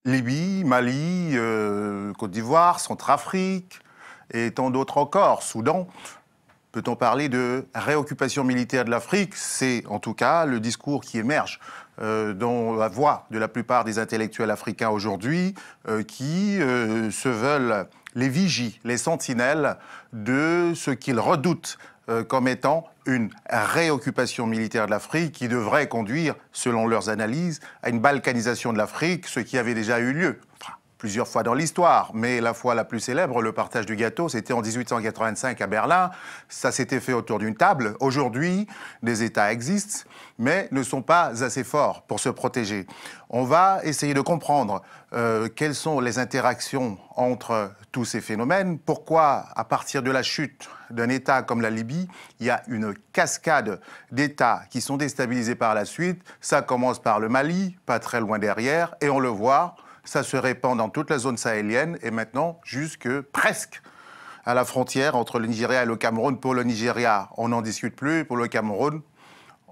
Libye, Mali, Côte d'Ivoire, Centrafrique et tant d'autres encore, Soudan. Peut-on parler de réoccupation militaire de l'Afrique? C'est en tout cas le discours qui émerge dans la voix de la plupart des intellectuels africains aujourd'hui qui se veulent les vigies, les sentinelles de ce qu'ils redoutent comme étant une réoccupation militaire de l'Afrique qui devrait conduire, selon leurs analyses, à une balkanisation de l'Afrique, ce qui avait déjà eu lieu plusieurs fois dans l'histoire, mais la fois la plus célèbre, le partage du gâteau, c'était en 1885 à Berlin. Ça s'était fait autour d'une table. Aujourd'hui, des États existent, mais ne sont pas assez forts pour se protéger. On va essayer de comprendre quelles sont les interactions entre tous ces phénomènes, pourquoi, à partir de la chute d'un État comme la Libye, il y a une cascade d'États qui sont déstabilisés par la suite. Ça commence par le Mali, pas très loin derrière, et on le voit, ça se répand dans toute la zone sahélienne et maintenant jusque presque à la frontière entre le Nigeria et le Cameroun. Pour le Nigeria, on n'en discute plus. Pour le Cameroun,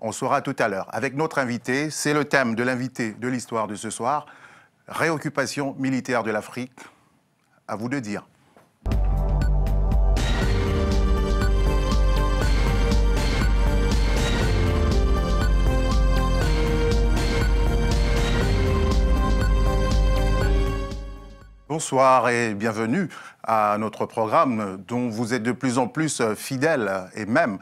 on saura tout à l'heure. Avec notre invité, c'est le thème de l'invité de l'histoire de ce soir, réoccupation militaire de l'Afrique. À vous de dire. Bonsoir et bienvenue à notre programme dont vous êtes de plus en plus fidèles et même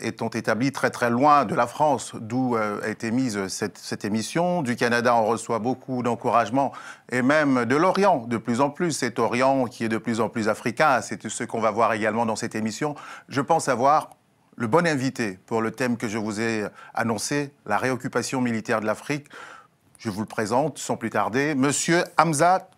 étant établis très très loin de la France d'où a été mise cette émission. Du Canada, on reçoit beaucoup d'encouragement et même de l'Orient de plus en plus. Cet Orient qui est de plus en plus africain, c'est ce qu'on va voir également dans cette émission. Je pense avoir le bon invité pour le thème que je vous ai annoncé, la réoccupation militaire de l'Afrique. Je vous le présente sans plus tarder, Monsieur Hamza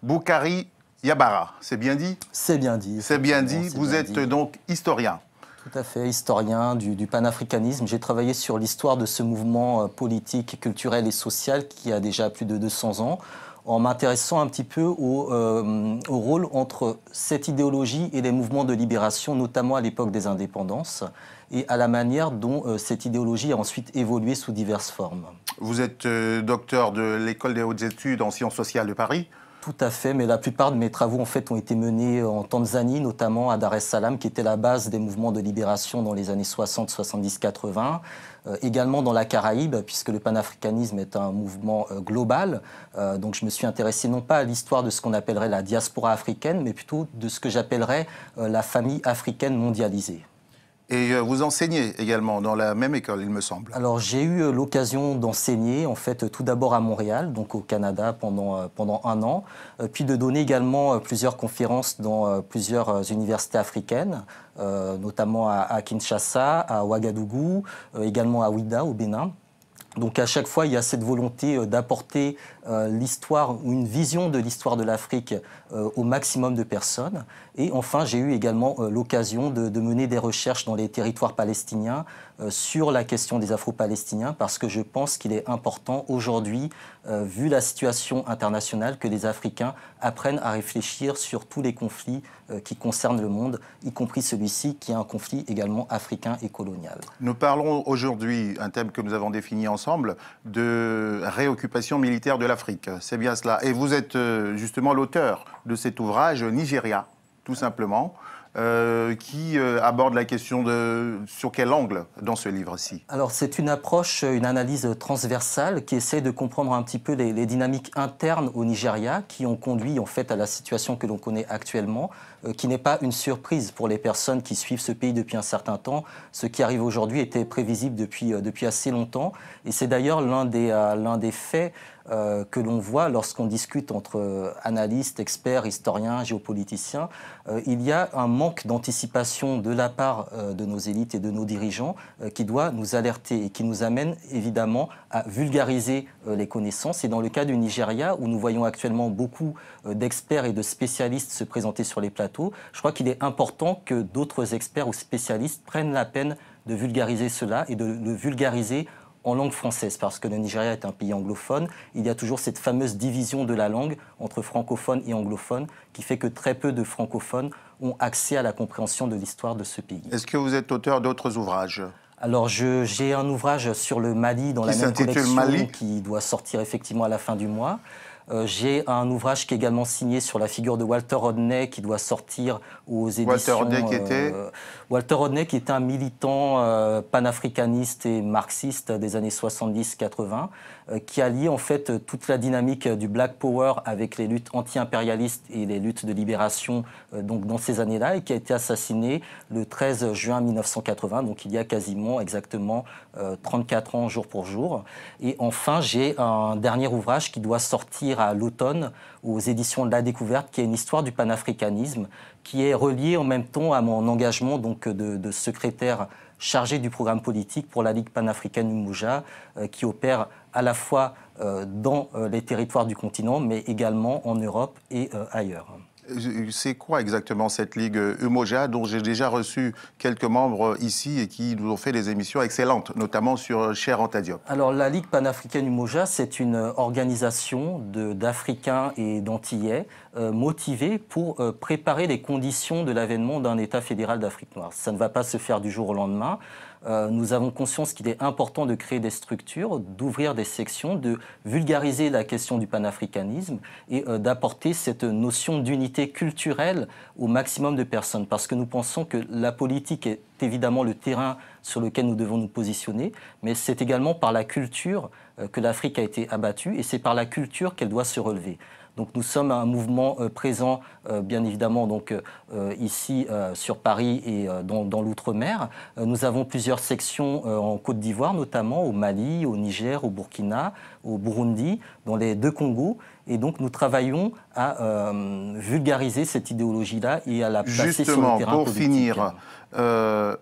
Boukari Yabara, c'est bien dit? C'est bien dit. C'est bien dit. Vous êtes donc historien. Tout à fait, historien du panafricanisme. J'ai travaillé sur l'histoire de ce mouvement politique, culturel et social qui a déjà plus de 200 ans, en m'intéressant un petit peu au rôle entre cette idéologie et les mouvements de libération, notamment à l'époque des indépendances, et à la manière dont cette idéologie a ensuite évolué sous diverses formes. Vous êtes docteur de l'École des hautes études en sciences sociales de Paris. Tout à fait, mais la plupart de mes travaux en fait ont été menés en Tanzanie, notamment à Dar es Salaam, qui était la base des mouvements de libération dans les années 60, 70, 80. Également dans la Caraïbe, puisque le panafricanisme est un mouvement global. Donc je me suis intéressé non pas à l'histoire de ce qu'on appellerait la diaspora africaine, mais plutôt de ce que j'appellerais la famille africaine mondialisée. Et vous enseignez également dans la même école, il me semble. Alors j'ai eu l'occasion d'enseigner, en fait, tout d'abord à Montréal, donc au Canada, pendant un an, puis de donner également plusieurs conférences dans plusieurs universités africaines, notamment à Kinshasa, à Ouagadougou, également à Ouida, au Bénin. Donc à chaque fois, il y a cette volonté d'apporter l'histoire ou une vision de l'histoire de l'Afrique au maximum de personnes. Et enfin, j'ai eu également l'occasion de mener des recherches dans les territoires palestiniens sur la question des Afro-Palestiniens, parce que je pense qu'il est important aujourd'hui, vu la situation internationale, que les Africains apprennent à réfléchir sur tous les conflits qui concernent le monde, y compris celui-ci qui est un conflit également africain et colonial. Nous parlons aujourd'hui, un thème que nous avons défini ensemble, de réoccupation militaire de l'Afrique. C'est bien cela. Et vous êtes justement l'auteur de cet ouvrage, Nigeria, tout simplement, qui aborde la question de sur quel angle dans ce livre-ci? Alors c'est une approche, une analyse transversale qui essaie de comprendre un petit peu les dynamiques internes au Nigeria qui ont conduit en fait à la situation que l'on connaît actuellement, qui n'est pas une surprise pour les personnes qui suivent ce pays depuis un certain temps. Ce qui arrive aujourd'hui était prévisible depuis assez longtemps, et c'est d'ailleurs l'un des faits que l'on voit lorsqu'on discute entre analystes, experts, historiens, géopoliticiens. Il y a un manque d'anticipation de la part de nos élites et de nos dirigeants qui doit nous alerter et qui nous amène évidemment à vulgariser les connaissances. Et dans le cas du Nigeria, où nous voyons actuellement beaucoup d'experts et de spécialistes se présenter sur les plateaux, je crois qu'il est important que d'autres experts ou spécialistes prennent la peine de vulgariser cela et de le vulgariser en langue française, parce que le Nigeria est un pays anglophone. Il y a toujours cette fameuse division de la langue entre francophones et anglophones qui fait que très peu de francophones ont accès à la compréhension de l'histoire de ce pays. Est-ce que vous êtes auteur d'autres ouvrages? Alors, j'ai un ouvrage sur le Mali dans la même collection qui doit sortir effectivement à la fin du mois. J'ai un ouvrage qui est également signé sur la figure de Walter Rodney qui doit sortir aux éditions... Walter Rodney qui était Walter Rodney qui était un militant panafricaniste et marxiste des années 70-80 qui allie en fait toute la dynamique du Black Power avec les luttes anti-impérialistes et les luttes de libération donc dans ces années-là et qui a été assassiné le 13 juin 1980, donc il y a quasiment exactement 34 ans jour pour jour. Et enfin, j'ai un dernier ouvrage qui doit sortir à l'automne aux éditions de La Découverte, qui est une histoire du panafricanisme, qui est reliée en même temps à mon engagement donc, de secrétaire chargé du programme politique pour la Ligue panafricaine Umoja, qui opère à la fois dans les territoires du continent, mais également en Europe et ailleurs. C'est quoi exactement cette Ligue Umoja dont j'ai déjà reçu quelques membres ici et qui nous ont fait des émissions excellentes, notamment sur Cheikh Anta Diop? Alors la Ligue panafricaine Umoja, c'est une organisation d'Africains et d'Antillais motivés pour préparer les conditions de l'avènement d'un État fédéral d'Afrique noire. Ça ne va pas se faire du jour au lendemain. Nous avons conscience qu'il est important de créer des structures, d'ouvrir des sections, de vulgariser la question du panafricanisme et d'apporter cette notion d'unité culturelle au maximum de personnes. Parce que nous pensons que la politique est évidemment le terrain sur lequel nous devons nous positionner, mais c'est également par la culture que l'Afrique a été abattue et c'est par la culture qu'elle doit se relever. Donc nous sommes un mouvement présent, bien évidemment, donc, ici sur Paris et dans l'outre-mer. Nous avons plusieurs sections en Côte d'Ivoire, notamment au Mali, au Niger, au Burkina, au Burundi, dans les deux Congos. Et donc nous travaillons à vulgariser cette idéologie-là et à la placer sur le terrain politique. Justement, pour finir,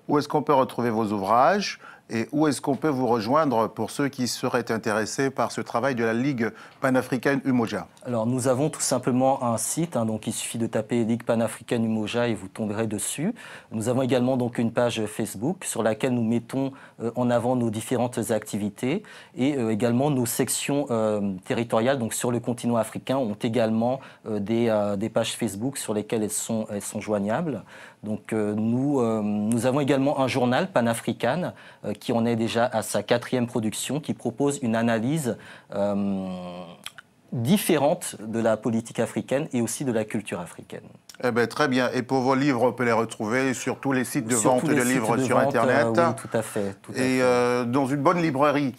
où est-ce qu'on peut retrouver vos ouvrages ? Et où est-ce qu'on peut vous rejoindre pour ceux qui seraient intéressés par ce travail de la Ligue panafricaine Umoja? Alors nous avons tout simplement un site, donc il suffit de taper Ligue panafricaine Umoja et vous tomberez dessus. Nous avons également donc une page Facebook sur laquelle nous mettons en avant nos différentes activités et également nos sections territoriales, donc sur le continent africain, ont également des pages Facebook sur lesquelles elles sont joignables. Donc nous avons également un journal panafricain qui en est déjà à sa 4e production, qui propose une analyse différente de la politique africaine et aussi de la culture africaine. Eh bien, très bien. Et pour vos livres, on peut les retrouver sur tous les sites de vente de livres sur Internet. Oui, tout à fait. Et dans une bonne librairie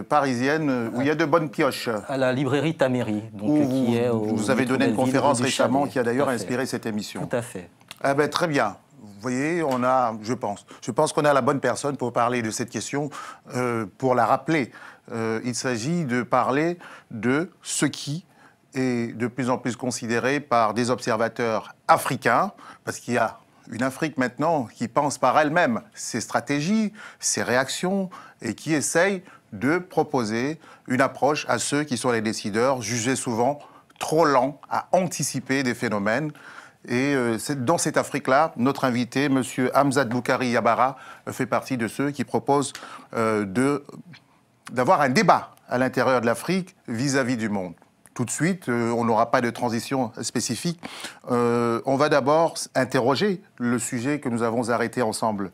parisienne où il y a de bonnes pioches. À la librairie Taméry. Vous avez donné une conférence récemment qui a d'ailleurs inspiré cette émission. Tout à fait. Eh bien, très bien. Vous voyez, je pense qu'on a la bonne personne pour parler de cette question, pour la rappeler. Il s'agit de parler de ce qui est de plus en plus considéré par des observateurs africains, parce qu'il y a une Afrique maintenant qui pense par elle-même ses stratégies, ses réactions, et qui essaye de proposer une approche à ceux qui sont les décideurs, jugés souvent trop lents à anticiper des phénomènes. Et dans cette Afrique-là, notre invité, M. Hamzat Boukari Yabara, fait partie de ceux qui proposent d'avoir un débat à l'intérieur de l'Afrique vis-à-vis du monde. Tout de suite, on n'aura pas de transition spécifique. On va d'abord interroger le sujet que nous avons arrêté ensemble.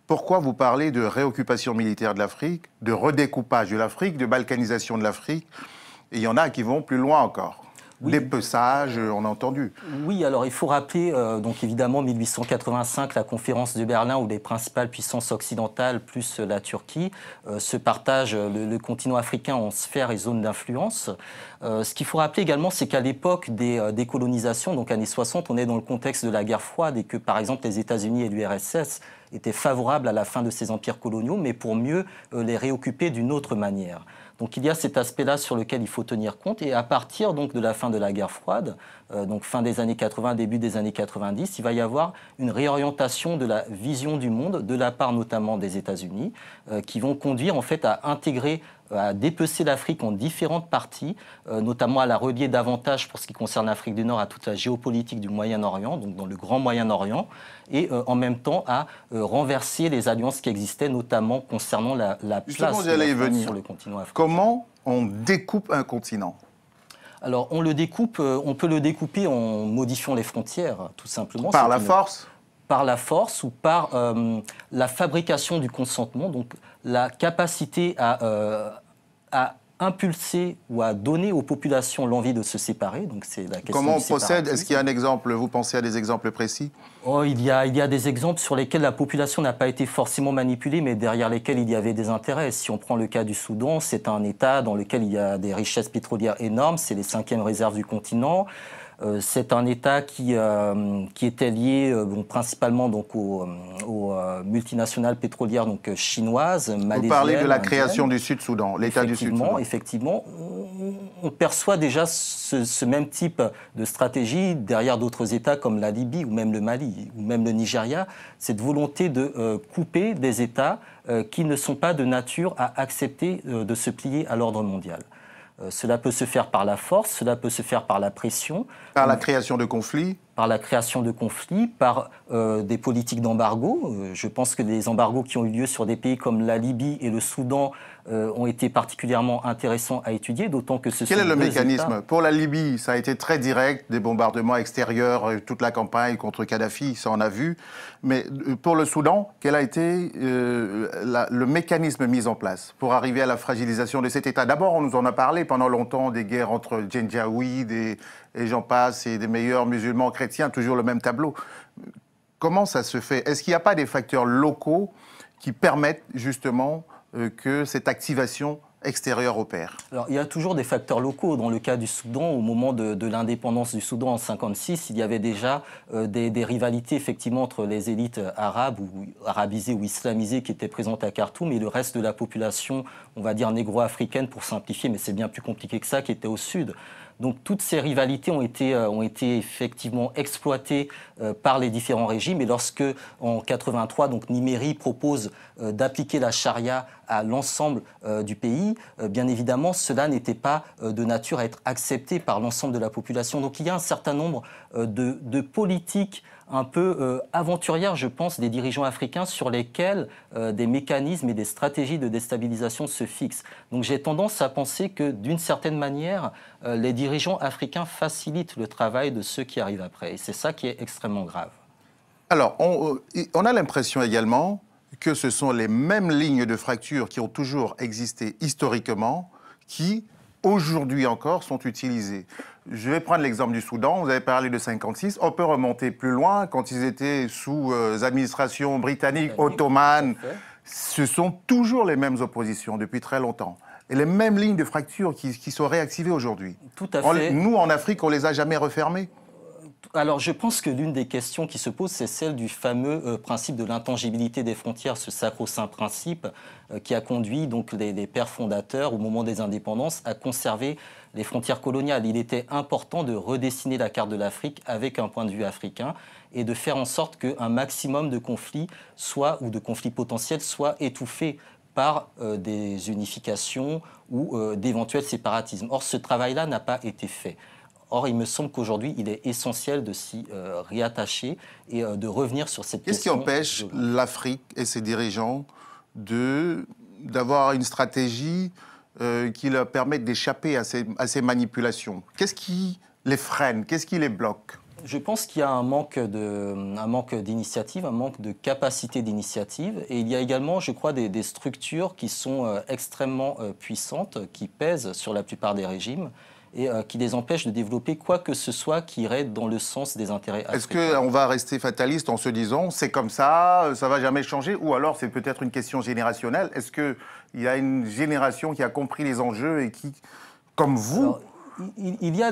Pourquoi vous parlez de réoccupation militaire de l'Afrique, de redécoupage de l'Afrique, de balkanisation de l'Afrique? Et il y en a qui vont plus loin encore. Oui. Dépeçage, on a entendu. Oui, alors il faut rappeler, donc évidemment, 1885, la conférence de Berlin où les principales puissances occidentales, plus la Turquie, se partagent le continent africain en sphères et zones d'influence. Ce qu'il faut rappeler également, c'est qu'à l'époque des décolonisations, donc années 60, on est dans le contexte de la guerre froide et que, par exemple, les États-Unis et l'URSS étaient favorables à la fin de ces empires coloniaux, mais pour mieux les réoccuper d'une autre manière. Donc il y a cet aspect-là sur lequel il faut tenir compte. Et à partir donc, de la fin de la guerre froide, donc fin des années 80, début des années 90, il va y avoir une réorientation de la vision du monde, de la part notamment des États-Unis, qui vont conduire en fait à intégrer, à dépecer l'Afrique en différentes parties, notamment à la relier davantage pour ce qui concerne l'Afrique du Nord à toute la géopolitique du Moyen-Orient, donc dans le Grand Moyen-Orient, et en même temps à renverser les alliances qui existaient, notamment concernant la place de la France sur le continent africain. Comment on découpe un continent ? Alors on peut le découper en modifiant les frontières, tout simplement. Par la force ? Par la force ou par la fabrication du consentement, donc la capacité à impulsé ou a donné aux populations l'envie de se séparer. Donc c'est la question. Comment on procède? Est-ce qu'il y a un exemple? Vous pensez à des exemples précis? Oh, il y a des exemples sur lesquels la population n'a pas été forcément manipulée, mais derrière lesquels il y avait des intérêts. Si on prend le cas du Soudan, c'est un État dans lequel il y a des richesses pétrolières énormes, c'est les 5e réserves du continent. C'est un État qui était lié principalement donc, aux multinationales pétrolières donc, chinoises, malaisiennes. Vous parlez de la indiennes. création du Sud-Soudan, l'État du Sud-Soudan. Effectivement, on perçoit déjà ce même type de stratégie derrière d'autres États comme la Libye ou même le Mali ou même le Nigeria, cette volonté de couper des États qui ne sont pas de nature à accepter de se plier à l'ordre mondial. Cela peut se faire par la force, cela peut se faire par la pression. Par la création de conflits. Par la création de conflits, par des politiques d'embargo. Je pense que les embargos qui ont eu lieu sur des pays comme la Libye et le Soudan ont été particulièrement intéressants à étudier, d'autant que ce sont Quel est le deux mécanisme? États. Pour la Libye, ça a été très direct, des bombardements extérieurs, toute la campagne contre Kadhafi, ça on a vu. Mais pour le Soudan, quel a été le mécanisme mis en place pour arriver à la fragilisation de cet État? D'abord, on nous en a parlé pendant longtemps des guerres entre Janjaweed et j'en passe, et des meilleurs musulmans chrétiens, toujours le même tableau. Comment ça se fait? Est-ce qu'il n'y a pas des facteurs locaux qui permettent justement que cette activation extérieure opère? Alors, il y a toujours des facteurs locaux. Dans le cas du Soudan, au moment de l'indépendance du Soudan en 1956, il y avait déjà des rivalités effectivement entre les élites arabes ou arabisées ou islamisées qui étaient présentes à Khartoum et le reste de la population, on va dire négro-africaine pour simplifier, mais c'est bien plus compliqué que ça, qui était au sud. Donc toutes ces rivalités ont été effectivement exploitées par les différents régimes. Et lorsque, en 83, donc Nimeri propose d'appliquer la charia à l'ensemble du pays, bien évidemment, cela n'était pas de nature à être accepté par l'ensemble de la population. Donc il y a un certain nombre de politiques un peu aventurières, je pense, des dirigeants africains sur lesquels des mécanismes et des stratégies de déstabilisation se fixent. Donc j'ai tendance à penser que, d'une certaine manière, les dirigeants africains facilitent le travail de ceux qui arrivent après. Et c'est ça qui est extrêmement grave. Alors, on a l'impression également que ce sont les mêmes lignes de fracture qui ont toujours existé historiquement qui, aujourd'hui encore, sont utilisées. Je vais prendre l'exemple du Soudan. Vous avez parlé de 56. On peut remonter plus loin, quand ils étaient sous administration britannique, ottomane. Ce sont toujours les mêmes oppositions depuis très longtemps. Et les mêmes lignes de fracture qui sont réactivées aujourd'hui. Tout à fait. Nous, en Afrique, on ne les a jamais refermées. Alors, je pense que l'une des questions qui se pose, c'est celle du fameux principe de l'intangibilité des frontières, ce sacro-saint principe qui a conduit donc les pères fondateurs, au moment des indépendances, à conserver les frontières coloniales. Il était important de redessiner la carte de l'Afrique avec un point de vue africain et de faire en sorte qu'un maximum de conflits ou de conflits potentiels soient étouffés par des unifications ou d'éventuels séparatismes. Or, ce travail-là n'a pas été fait. Or, il me semble qu'aujourd'hui, il est essentiel de s'y réattacher et de revenir sur cette question. Qu'est-ce qui empêche l'Afrique et ses dirigeants d'avoir une stratégie qui leur permette d'échapper à ces manipulations? Qu'est-ce qui les freine? Qu'est-ce qui les bloque? Je pense qu'il y a un manque d'initiative, un manque de capacité d'initiative. Et il y a également, je crois, des structures qui sont extrêmement puissantes, qui pèsent sur la plupart des régimes et qui les empêche de développer quoi que ce soit qui irait dans le sens des intérêts africains. Est-ce qu'on va rester fataliste en se disant c'est comme ça ne va jamais changer? Ou alors c'est peut-être une question générationnelle? Est-ce qu'il y a une génération qui a compris les enjeux et qui, comme vous... Alors, il y a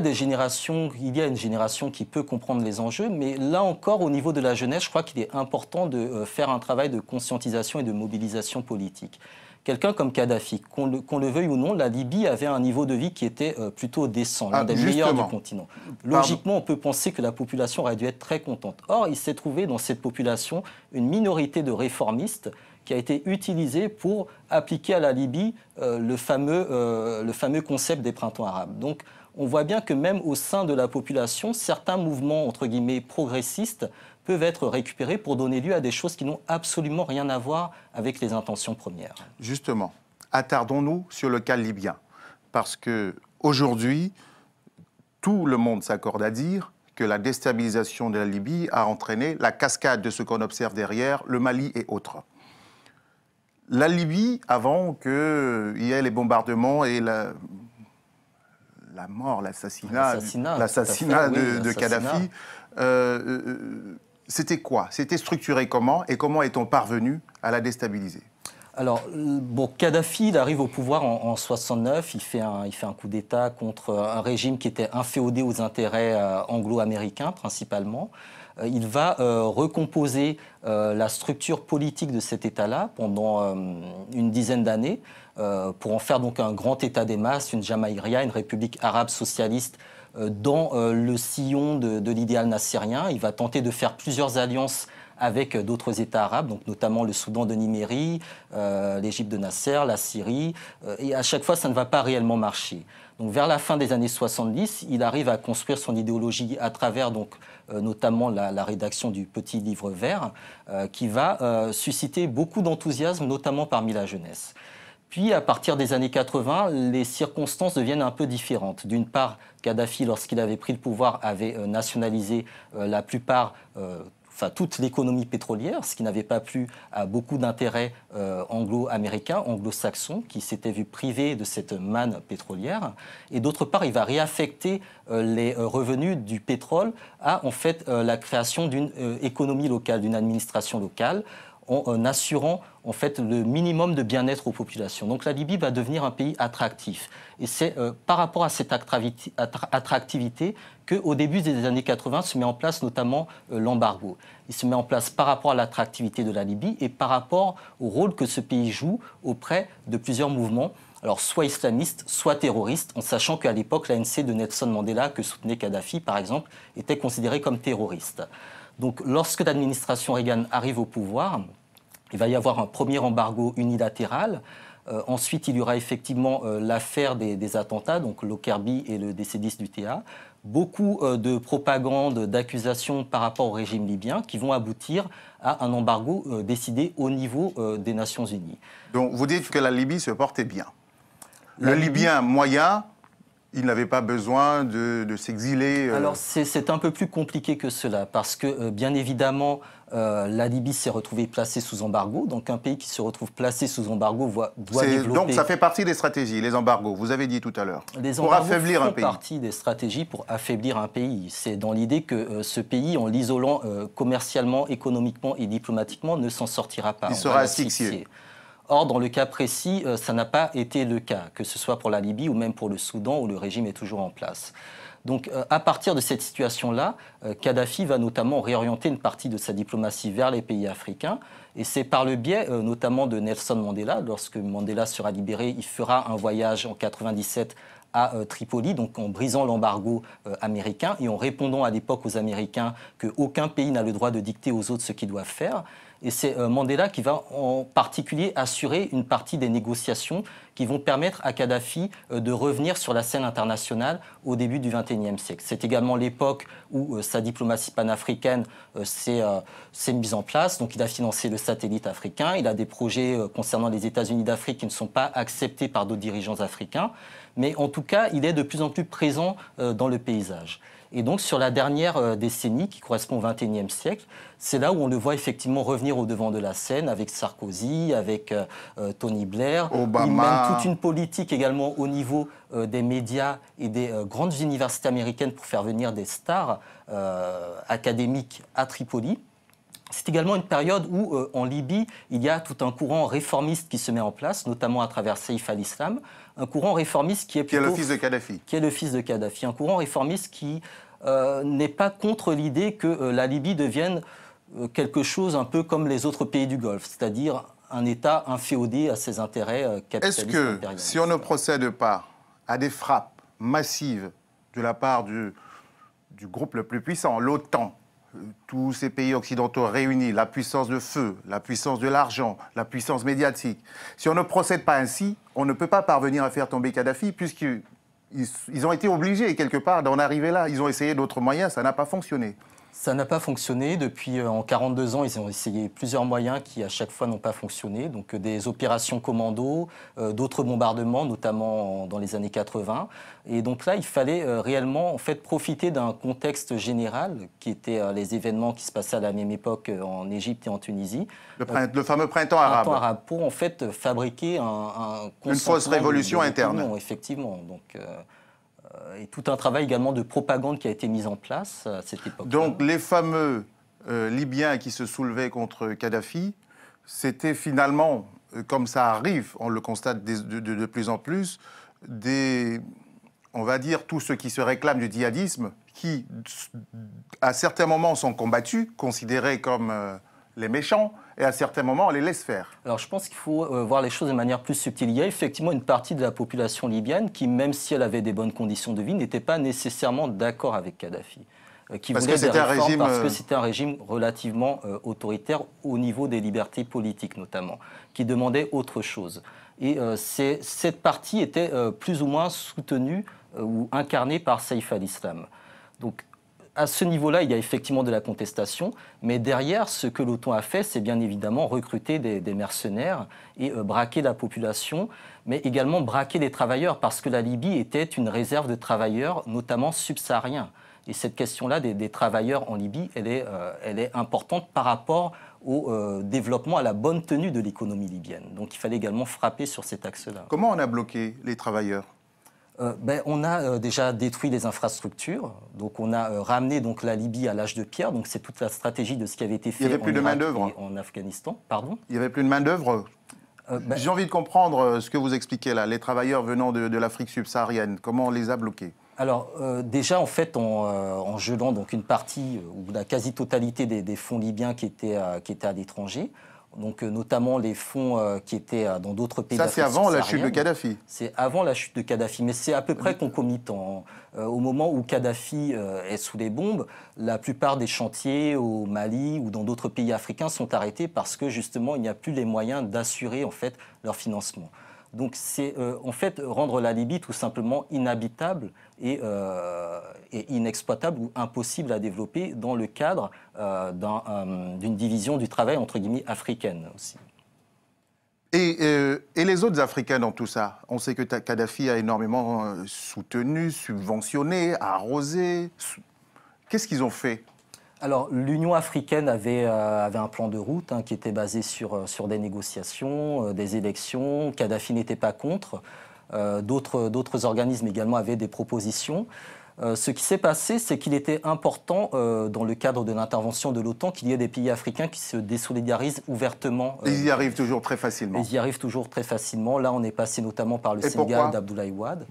une génération qui peut comprendre les enjeux, mais là encore, au niveau de la jeunesse, je crois qu'il est important de faire un travail de conscientisation et de mobilisation politique. Quelqu'un comme Kadhafi, qu'on le veuille ou non, la Libye avait un niveau de vie qui était plutôt décent, l'un des meilleurs du continent. Logiquement, on peut penser que la population aurait dû être très contente. Or, il s'est trouvé dans cette population une minorité de réformistes qui a été utilisée pour appliquer à la Libye le fameux concept des printemps arabes. Donc, on voit bien que même au sein de la population, certains mouvements, entre guillemets, progressistes peuvent être récupérés pour donner lieu à des choses qui n'ont absolument rien à voir avec les intentions premières. Justement, attardons-nous sur le cas libyen. Parce qu'aujourd'hui, tout le monde s'accorde à dire que la déstabilisation de la Libye a entraîné la cascade de ce qu'on observe derrière, le Mali et autres. La Libye, avant qu'il y ait les bombardements et la mort, l'assassinat de Kadhafi, c'était quoi? C'était structuré comment? Et comment est-on parvenu à la déstabiliser? Alors, bon, Kadhafi, il arrive au pouvoir en 69, il fait un coup d'État contre un régime qui était inféodé aux intérêts anglo-américains principalement. Il va recomposer la structure politique de cet État-là pendant une dizaine d'années pour en faire donc un grand État des masses, une Jamaïria, une république arabe socialiste dans le sillon de l'idéal nassérien. Il va tenter de faire plusieurs alliances avec d'autres États arabes, donc notamment le Soudan de Nimérie, l'Égypte de Nasser, la Syrie, et à chaque fois, ça ne va pas réellement marcher. Donc, vers la fin des années 70, il arrive à construire son idéologie à travers donc, notamment la rédaction du Petit Livre Vert, qui va susciter beaucoup d'enthousiasme, notamment parmi la jeunesse. Puis, à partir des années 80, les circonstances deviennent un peu différentes. D'une part, Kadhafi, lorsqu'il avait pris le pouvoir, avait nationalisé la plupart toute l'économie pétrolière, ce qui n'avait pas plu à beaucoup d'intérêts anglo-américains, anglo-saxons, qui s'étaient vus privés de cette manne pétrolière. Et d'autre part, il va réaffecter les revenus du pétrole à en fait, la création d'une économie locale, d'une administration locale, en assurant en fait, le minimum de bien-être aux populations. Donc la Libye va devenir un pays attractif. Et c'est par rapport à cette attractivité qu'au début des années 80 se met en place notamment l'embargo. Il se met en place par rapport à l'attractivité de la Libye et par rapport au rôle que ce pays joue auprès de plusieurs mouvements, alors soit islamistes, soit terroristes, en sachant qu'à l'époque, l'ANC de Nelson Mandela, que soutenait Kadhafi par exemple, était considérée comme terroriste. Donc lorsque l'administration Reagan arrive au pouvoir, il va y avoir un premier embargo unilatéral. Ensuite, il y aura effectivement l'affaire des attentats, donc Lockerbie et le DC-10 du TA. Beaucoup de propagande, d'accusations par rapport au régime libyen qui vont aboutir à un embargo décidé au niveau des Nations Unies. Donc vous dites que la Libye se portait bien. Le Libyen moyen, il n'avait pas besoin de s'exiler. Alors c'est un peu plus compliqué que cela, parce que bien évidemment, la Libye s'est retrouvée placée sous embargo. Donc un pays qui se retrouve placé sous embargo doit développer... Donc ça fait partie des stratégies, les embargos, vous avez dit tout à l'heure. Les embargos font partie des stratégies pour affaiblir un pays. C'est dans l'idée que ce pays, en l'isolant commercialement, économiquement et diplomatiquement, ne s'en sortira pas. Il sera asphyxié. Or, dans le cas précis, ça n'a pas été le cas, que ce soit pour la Libye ou même pour le Soudan, où le régime est toujours en place. Donc, à partir de cette situation-là, Kadhafi va notamment réorienter une partie de sa diplomatie vers les pays africains. Et c'est par le biais, notamment de Nelson Mandela. Lorsque Mandela sera libéré, il fera un voyage en 1997 à Tripoli, donc en brisant l'embargo américain et en répondant à l'époque aux Américains qu'aucun pays n'a le droit de dicter aux autres ce qu'ils doivent faire. Et c'est Mandela qui va en particulier assurer une partie des négociations qui vont permettre à Kadhafi de revenir sur la scène internationale au début du XXIe siècle. C'est également l'époque où sa diplomatie panafricaine s'est mise en place. Donc il a financé le satellite africain, il a des projets concernant les États-Unis d'Afrique qui ne sont pas acceptés par d'autres dirigeants africains. Mais en tout cas, il est de plus en plus présent dans le paysage. Et donc, sur la dernière décennie, qui correspond au XXIe siècle, c'est là où on le voit effectivement revenir au devant de la scène avec Sarkozy, avec Tony Blair. Obama. Il mène toute une politique également au niveau des médias et des grandes universités américaines pour faire venir des stars académiques à Tripoli. C'est également une période où, en Libye, il y a tout un courant réformiste qui se met en place, notamment à travers Saïf al-Islam, un courant réformiste qui est plutôt... Qui est le fils de Kadhafi. Qui est le fils de Kadhafi. Un courant réformiste qui n'est pas contre l'idée que la Libye devienne quelque chose un peu comme les autres pays du Golfe, c'est-à-dire un État inféodé à ses intérêts capitalistes. Est-ce que, si on ne procède pas à des frappes massives de la part du groupe le plus puissant, l'OTAN, tous ces pays occidentaux réunis, la puissance de feu, la puissance de l'argent, la puissance médiatique. Si on ne procède pas ainsi, on ne peut pas parvenir à faire tomber Kadhafi, puisqu'ils ont été obligés, quelque part, d'en arriver là. Ils ont essayé d'autres moyens, ça n'a pas fonctionné. Ça n'a pas fonctionné. Depuis en 42 ans, ils ont essayé plusieurs moyens qui, à chaque fois, n'ont pas fonctionné. Donc des opérations commando, d'autres bombardements, notamment dans les années 80. Et donc là, il fallait réellement en fait, profiter d'un contexte général, qui était les événements qui se passaient à la même époque en Égypte et en Tunisie. Le fameux printemps arabe. Pour en fait fabriquer un une fausse révolution interne. Effectivement. Donc, et tout un travail également de propagande qui a été mis en place à cette époque. Donc les fameux Libyens qui se soulevaient contre Kadhafi, c'était finalement, comme ça arrive, on le constate de plus en plus, on va dire, tous ceux qui se réclament du djihadisme, qui, à certains moments, sont combattus, considérés comme les méchants, et à certains moments, on les laisse faire. Alors, je pense qu'il faut voir les choses de manière plus subtile. Il y a effectivement une partie de la population libyenne qui, même si elle avait des bonnes conditions de vie, n'était pas nécessairement d'accord avec Kadhafi. Parce que c'était un régime relativement autoritaire au niveau des libertés politiques, notamment, qui demandait autre chose. Et cette partie était plus ou moins soutenue ou incarnée par Saïf al-Islam. Donc, à ce niveau-là, il y a effectivement de la contestation, mais derrière, ce que l'OTAN a fait, c'est bien évidemment recruter des mercenaires et braquer la population, mais également braquer les travailleurs, parce que la Libye était une réserve de travailleurs, notamment subsahariens. Et cette question-là des travailleurs en Libye, elle est importante par rapport au développement, à la bonne tenue de l'économie libyenne. Donc il fallait également frapper sur cet axe-là. Comment on a bloqué les travailleurs ? On a déjà détruit les infrastructures, donc on a ramené donc, la Libye à l'âge de pierre, donc c'est toute la stratégie de ce qui avait été fait en Afghanistan. Pardon ? Il n'y avait plus de main-d'œuvre. J'ai envie de comprendre ce que vous expliquez là, les travailleurs venant de l'Afrique subsaharienne, comment on les a bloqués ? Alors déjà en fait en gelant donc, une partie ou la quasi-totalité des fonds libyens qui étaient à l'étranger, donc notamment les fonds qui étaient dans d'autres pays. Ça, c'est avant la chute de Kadhafi. C'est avant la chute de Kadhafi, mais c'est à peu près concomitant. Au moment où Kadhafi est sous les bombes, la plupart des chantiers au Mali ou dans d'autres pays africains sont arrêtés parce que justement il n'y a plus les moyens d'assurer en fait leur financement. Donc c'est en fait rendre la Libye tout simplement inhabitable et inexploitable ou impossible à développer dans le cadre d'une division du travail entre guillemets africaine aussi. Et les autres Africains dans tout ça? On sait que Kadhafi a énormément soutenu, subventionné, arrosé. Qu'est-ce qu'ils ont fait? Alors, l'Union africaine avait un plan de route qui était basé sur des négociations, des élections. Kadhafi n'était pas contre. D'autres organismes également avaient des propositions. Ce qui s'est passé, c'est qu'il était important, dans le cadre de l'intervention de l'OTAN, qu'il y ait des pays africains qui se désolidarisent ouvertement. Ils y arrivent toujours très facilement. Ils y arrivent toujours très facilement. Là, on est passé notamment par le Sénégal d'Abdoulaye Wade.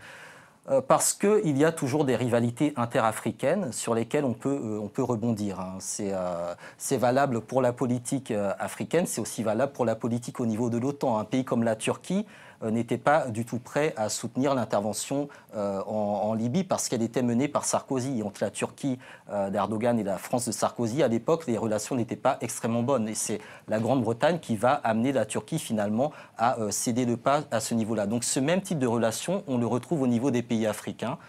Parce qu'il y a toujours des rivalités interafricaines sur lesquelles on peut rebondir. C'est valable pour la politique africaine, c'est aussi valable pour la politique au niveau de l'OTAN. Un pays comme la Turquie n'était pas du tout prêt à soutenir l'intervention en Libye parce qu'elle était menée par Sarkozy. Entre la Turquie d'Erdogan et la France de Sarkozy, à l'époque, les relations n'étaient pas extrêmement bonnes. Et c'est la Grande-Bretagne qui va amener la Turquie finalement à céder le pas à ce niveau-là. Donc ce même type de relation, on le retrouve au niveau des pays africains.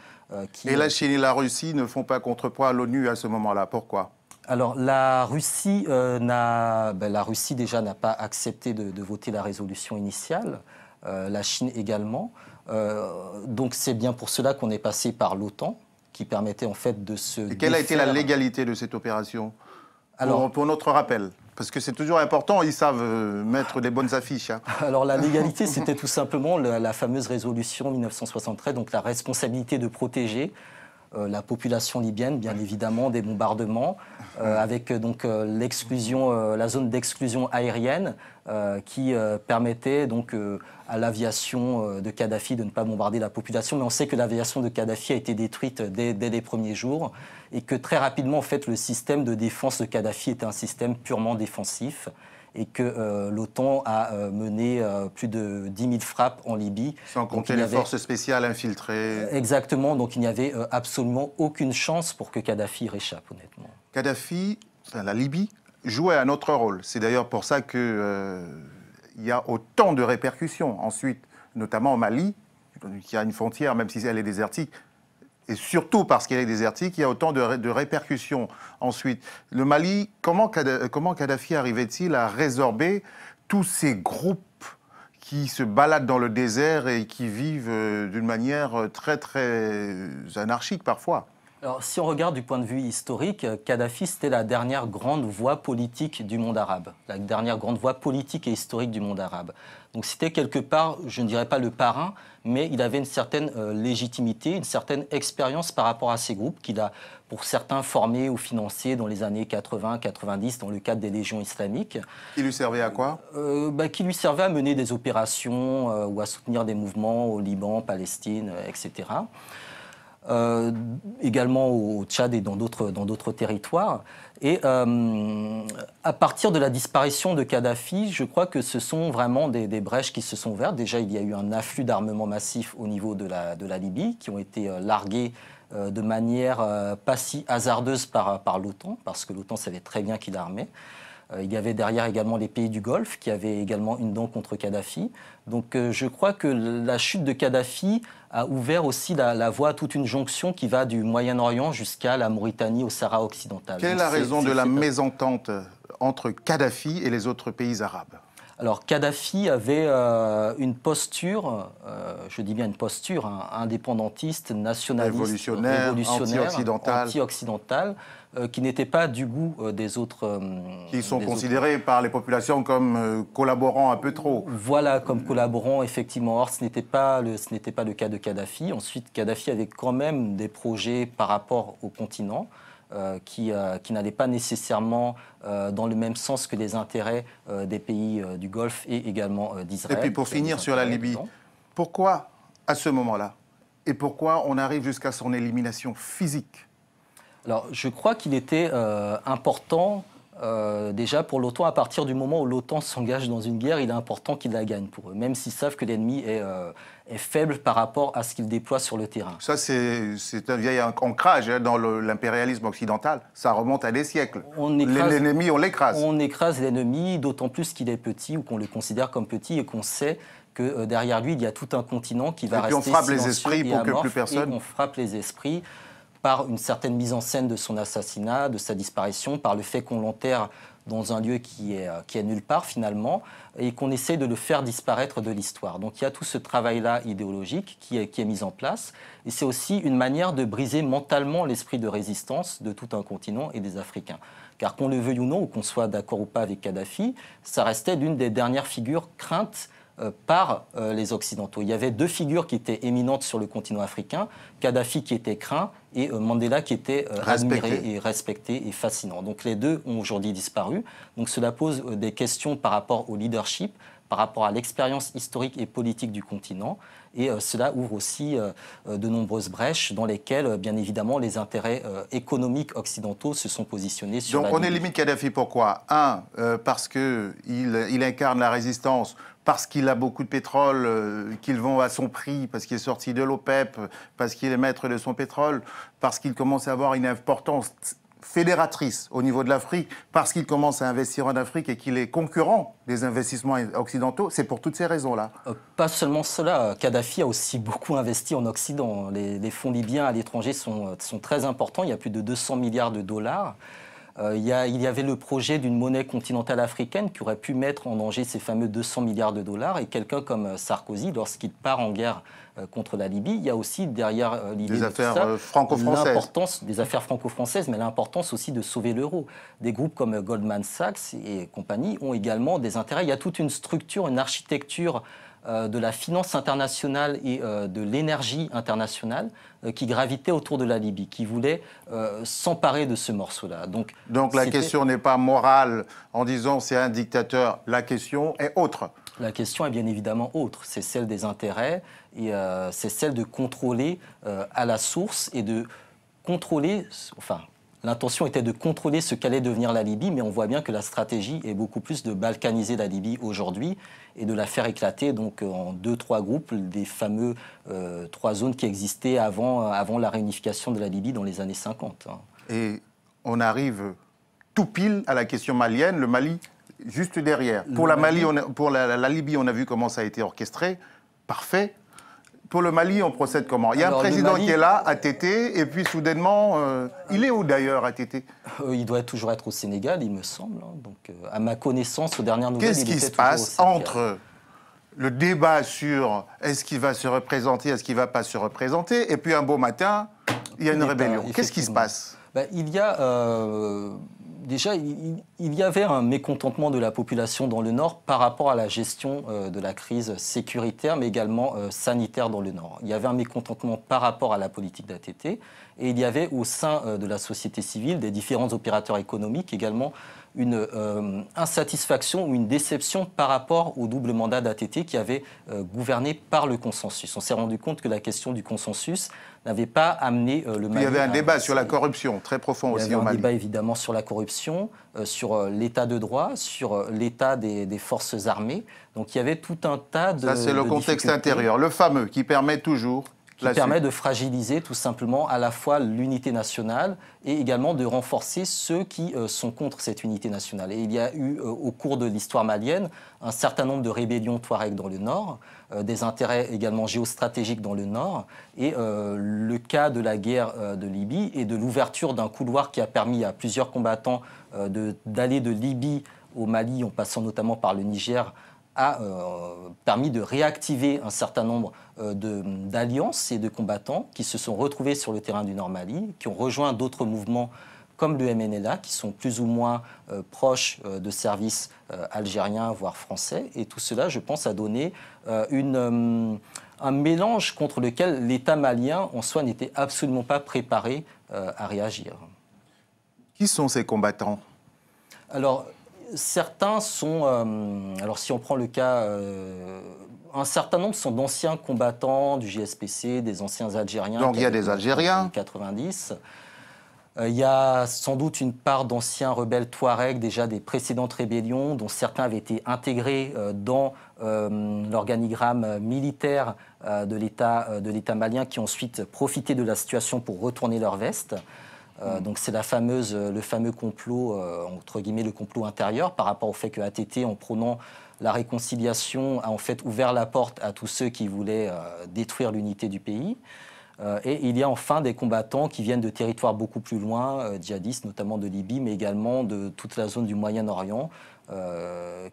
Et la Chine et la Russie ne font pas contrepoids à l'ONU à ce moment-là. Pourquoi ? Alors la Russie déjà n'a pas accepté de voter la résolution initiale. La Chine également. Donc c'est bien pour cela qu'on est passé par l'OTAN, qui permettait en fait de se Et quelle a été la légalité de cette opération pour notre rappel? Parce que c'est toujours important, ils savent mettre des bonnes affiches. Alors la légalité, c'était tout simplement la fameuse résolution 1973, donc la responsabilité de protéger la population libyenne, bien évidemment, des bombardements, avec donc la zone d'exclusion aérienne qui permettait donc à l'aviation de Kadhafi de ne pas bombarder la population. Mais on sait que l'aviation de Kadhafi a été détruite dès les premiers jours et que très rapidement, en fait, le système de défense de Kadhafi était un système purement défensif et que l'OTAN a mené plus de 10 000 frappes en Libye. Sans compter les forces spéciales infiltrées. Exactement, donc il n'y avait absolument aucune chance pour que Kadhafi réchappe, honnêtement. Kadhafi, la Libye, jouait un autre rôle. C'est d'ailleurs pour ça qu'il y a autant de répercussions. Ensuite, notamment au Mali, qui a une frontière, même si elle est désertique, et surtout parce qu'elle est désertique, il y a autant de répercussions. Ensuite, le Mali, comment Kadhafi arrivait-il à résorber tous ces groupes qui se baladent dans le désert et qui vivent d'une manière très, très anarchique parfois? Alors, si on regarde du point de vue historique, Kadhafi, c'était la dernière grande voix politique du monde arabe, la dernière grande voix politique et historique du monde arabe. Donc c'était quelque part, je ne dirais pas le parrain, mais il avait une certaine légitimité, une certaine expérience par rapport à ces groupes qu'il a, pour certains, formés ou financés dans les années 80-90 dans le cadre des légions islamiques. Qui lui servait à quoi? Qui lui servait à mener des opérations ou à soutenir des mouvements au Liban, Palestine, etc. Également au Tchad et dans d'autres territoires. Et à partir de la disparition de Kadhafi, je crois que ce sont vraiment des brèches qui se sont ouvertes. Déjà, il y a eu un afflux d'armement massif au niveau de la Libye, qui ont été largués de manière pas si hasardeuse par l'OTAN, parce que l'OTAN savait très bien qui l'armait. Il y avait derrière également les pays du Golfe qui avaient également une dent contre Kadhafi. Donc je crois que la chute de Kadhafi a ouvert aussi la voie à toute une jonction qui va du Moyen-Orient jusqu'à la Mauritanie au Sahara occidental. Quelle est la raison de la mésentente entre Kadhafi et les autres pays arabes? Alors Kadhafi avait une posture, je dis bien une posture, indépendantiste, nationaliste, révolutionnaire, anti-occidentale, qui n'était pas du goût des autres. Qui sont considérés par les populations comme collaborants un peu trop. Voilà, comme collaborants, effectivement. Or, ce n'était pas le cas de Kadhafi. Ensuite, Kadhafi avait quand même des projets par rapport au continent. Qui n'allaient pas nécessairement dans le même sens que les intérêts des pays du Golfe et également d'Israël. Et puis pour finir sur la Libye, pourquoi à ce moment-là? Et pourquoi on arrive jusqu'à son élimination physique? Alors je crois qu'il était important déjà pour l'OTAN, à partir du moment où l'OTAN s'engage dans une guerre, il est important qu'il la gagne pour eux, même s'ils savent que l'ennemi est faible par rapport à ce qu'il déploie sur le terrain. Ça, c'est un vieil ancrage dans l'impérialisme occidental. Ça remonte à des siècles. L'ennemi, on l'écrase. On écrase l'ennemi, d'autant plus qu'il est petit ou qu'on le considère comme petit et qu'on sait que derrière lui, il y a tout un continent qui va rester silencieux. Et puis on frappe les esprits pour que plus personne... Et on frappe les esprits par une certaine mise en scène de son assassinat, de sa disparition, par le fait qu'on l'enterre dans un lieu qui est nulle part finalement, et qu'on essaie de le faire disparaître de l'histoire. Donc il y a tout ce travail-là idéologique qui est mis en place, et c'est aussi une manière de briser mentalement l'esprit de résistance de tout un continent et des Africains. Car qu'on le veuille ou non, ou qu'on soit d'accord ou pas avec Kadhafi, ça restait l'une des dernières figures craintes par les Occidentaux. Il y avait deux figures qui étaient éminentes sur le continent africain, Kadhafi qui était craint et Mandela qui était admiré et respecté et fascinant. Donc les deux ont aujourd'hui disparu. Donc cela pose des questions par rapport au leadership, par rapport à l'expérience historique et politique du continent. Et cela ouvre aussi de nombreuses brèches dans lesquelles, bien évidemment, les intérêts économiques occidentaux se sont positionnés sur la Libye. Donc on élimine Kadhafi, pourquoi? Parce qu'il incarne la résistance, parce qu'il a beaucoup de pétrole qu'il vend à son prix, parce qu'il est sorti de l'OPEP, parce qu'il est maître de son pétrole, parce qu'il commence à avoir une importance fédératrice au niveau de l'Afrique, parce qu'il commence à investir en Afrique et qu'il est concurrent des investissements occidentaux. C'est pour toutes ces raisons-là. Pas seulement cela. Kadhafi a aussi beaucoup investi en Occident. Les fonds libyens à l'étranger sont très importants. Il y a plus de 200 milliards de dollars. Il y avait le projet d'une monnaie continentale africaine qui aurait pu mettre en danger ces fameux 200 milliards de dollars. Et quelqu'un comme Sarkozy, lorsqu'il part en guerre contre la Libye, il y a aussi derrière l'idée des affaires franco-françaises. Des affaires franco-françaises, mais l'importance aussi de sauver l'euro. Des groupes comme Goldman Sachs et compagnie ont également des intérêts. Il y a toute une structure, une architecture de la finance internationale et de l'énergie internationale qui gravitait autour de la Libye, qui voulait s'emparer de ce morceau-là. Donc la question n'est pas morale en disant c'est un dictateur, la question est autre. La question est bien évidemment autre, c'est celle des intérêts et c'est celle de contrôler à la source et de contrôler, enfin l'intention était de contrôler ce qu'allait devenir la Libye, mais on voit bien que la stratégie est beaucoup plus de balkaniser la Libye aujourd'hui et de la faire éclater donc en 2-3 groupes, des fameux 3 zones qui existaient avant la réunification de la Libye dans les années 50. Et on arrive tout pile à la question malienne, le Mali juste derrière. Pour la Libye, on a vu comment ça a été orchestré, parfait. Pour le Mali, on procède comment? Il y a un président qui est là, ATT, et puis soudainement, il est où d'ailleurs, ATT? Il doit toujours être au Sénégal, il me semble. Donc, à ma connaissance, aux dernières nouvelles, qu'est-ce qui se passe entre le débat sur est-ce qu'il va se représenter, est-ce qu'il ne va pas se représenter, et puis un beau matin, il y a une rébellion. Qu'est-ce qui se passe? Il y a... Déjà, il y avait un mécontentement de la population dans le Nord par rapport à la gestion de la crise sécuritaire, mais également sanitaire dans le Nord. Il y avait un mécontentement par rapport à la politique d'ATT, et il y avait au sein de la société civile, des différents opérateurs économiques, également une insatisfaction ou une déception par rapport au double mandat d'ATT qui avait gouverné par le consensus. On s'est rendu compte que la question du consensus n'avait pas amené le Mali. Il y avait un débat sur la corruption, très profond aussi au Mali. Il y avait un débat évidemment sur la corruption, sur l'état de droit, sur l'état des forces armées. Donc il y avait tout un tas de... Ça c'est le contexte intérieur, le fameux, qui permet toujours... Qui permet de fragiliser tout simplement à la fois l'unité nationale et également de renforcer ceux qui sont contre cette unité nationale. Et il y a eu au cours de l'histoire malienne un certain nombre de rébellions touareg dans le nord, des intérêts également géostratégiques dans le nord, et le cas de la guerre de Libye et de l'ouverture d'un couloir qui a permis à plusieurs combattants d'aller de Libye au Mali, en passant notamment par le Niger, a permis de réactiver un certain nombre d'alliances et de combattants qui se sont retrouvés sur le terrain du Nord Mali, qui ont rejoint d'autres mouvements comme le MNLA, qui sont plus ou moins proches de services algériens, voire français. Et tout cela, je pense, a donné un mélange contre lequel l'État malien, en soi, n'était absolument pas préparé à réagir. Qui sont ces combattants? Alors, certains sont... alors, si on prend le cas... un certain nombre sont d'anciens combattants du GSPC, des anciens Algériens. Donc il y a des Algériens. 90. Il y a sans doute une part d'anciens rebelles Touareg, déjà des précédentes rébellions, dont certains avaient été intégrés dans l'organigramme militaire de l'État malien, qui ont ensuite profité de la situation pour retourner leur veste. Donc c'est le fameux complot, entre guillemets, le complot intérieur, par rapport au fait que ATT, en prônant la réconciliation, a en fait ouvert la porte à tous ceux qui voulaient détruire l'unité du pays. Et il y a enfin des combattants qui viennent de territoires beaucoup plus loin, djihadistes, notamment de Libye, mais également de toute la zone du Moyen-Orient,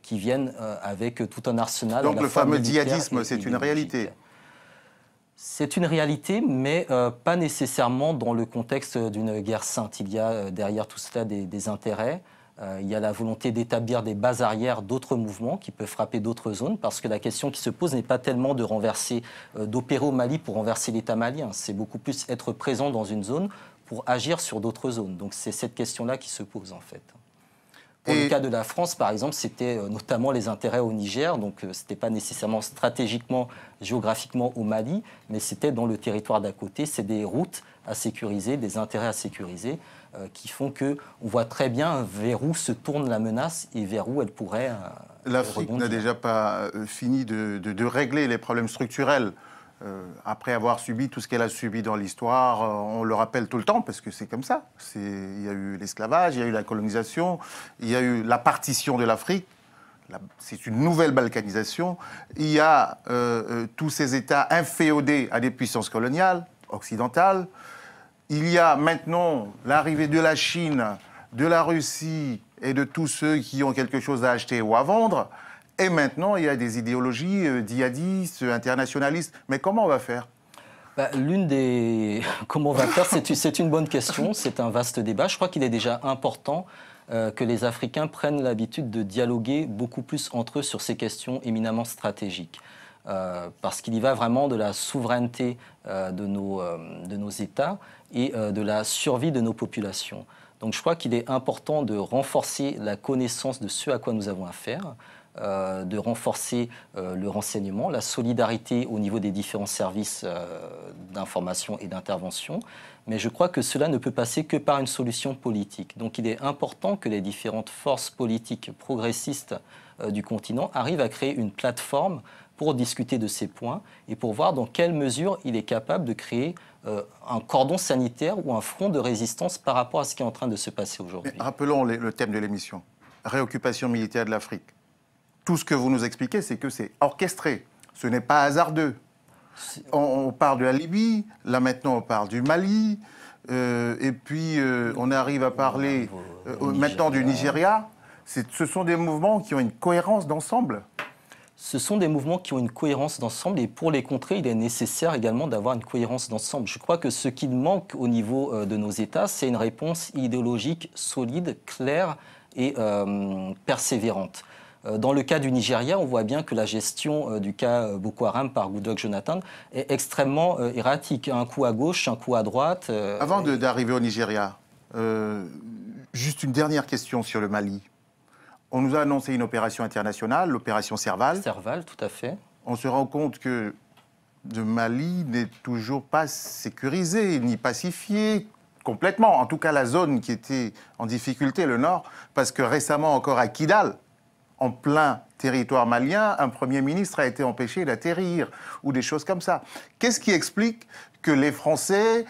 qui viennent avec tout un arsenal. Donc le fameux djihadisme, c'est une réalité? C'est une réalité, mais pas nécessairement dans le contexte d'une guerre sainte. Il y a derrière tout cela des intérêts. Il y a la volonté d'établir des bases arrières d'autres mouvements qui peuvent frapper d'autres zones, parce que la question qui se pose n'est pas tellement de renverser, d'opérer au Mali pour renverser l'État malien. C'est beaucoup plus être présent dans une zone pour agir sur d'autres zones. Donc c'est cette question-là qui se pose en fait. Pour le cas de la France, par exemple, c'était notamment les intérêts au Niger, donc ce n'était pas nécessairement stratégiquement, géographiquement au Mali, mais c'était dans le territoire d'à côté. C'est des routes à sécuriser, des intérêts à sécuriser, qui font qu'on voit très bien vers où se tourne la menace et vers où elle pourrait L'Afrique n'a déjà pas fini de régler les problèmes structurels. Après avoir subi tout ce qu'elle a subi dans l'histoire, on le rappelle tout le temps parce que c'est comme ça. Il y a eu l'esclavage, il y a eu la colonisation, il y a eu la partition de l'Afrique. C'est une nouvelle balkanisation. Il y a tous ces États inféodés à des puissances coloniales, occidentales. Il y a maintenant l'arrivée de la Chine, de la Russie et de tous ceux qui ont quelque chose à acheter ou à vendre. Et maintenant, il y a des idéologies djihadistes, internationalistes. Mais comment on va faire? Comment on va faire, c'est une bonne question, c'est un vaste débat. Je crois qu'il est déjà important que les Africains prennent l'habitude de dialoguer beaucoup plus entre eux sur ces questions éminemment stratégiques. Parce qu'il y va vraiment de la souveraineté de nos États et de la survie de nos populations. Donc je crois qu'il est important de renforcer la connaissance de ce à quoi nous avons affaire, de renforcer le renseignement, la solidarité au niveau des différents services d'information et d'intervention. Mais je crois que cela ne peut passer que par une solution politique. Donc il est important que les différentes forces politiques progressistes du continent arrivent à créer une plateforme pour discuter de ces points et pour voir dans quelle mesure il est capable de créer un cordon sanitaire ou un front de résistance par rapport à ce qui est en train de se passer aujourd'hui. Rappelons le thème de l'émission, réoccupation militaire de l'Afrique. Tout ce que vous nous expliquez, c'est que c'est orchestré, ce n'est pas hasardeux. On parle de la Libye, là maintenant on parle du Mali, et puis on arrive à parler maintenant du Nigeria. Ce sont des mouvements qui ont une cohérence d'ensemble. Ce sont des mouvements qui ont une cohérence d'ensemble et pour les contrer, il est nécessaire également d'avoir une cohérence d'ensemble. Je crois que ce qu'il manque au niveau de nos États, c'est une réponse idéologique solide, claire et persévérante. Dans le cas du Nigeria, on voit bien que la gestion du cas Boko Haram par Goodluck Jonathan est extrêmement erratique. Un coup à gauche, un coup à droite. Avant d'arriver au Nigeria, juste une dernière question sur le Mali. On nous a annoncé une opération internationale, l'opération Serval. Serval, tout à fait. On se rend compte que le Mali n'est toujours pas sécurisé ni pacifié complètement. En tout cas, la zone qui était en difficulté, le nord, parce que récemment encore à Kidal, en plein territoire malien, un Premier ministre a été empêché d'atterrir, ou des choses comme ça. Qu'est-ce qui explique que les Français,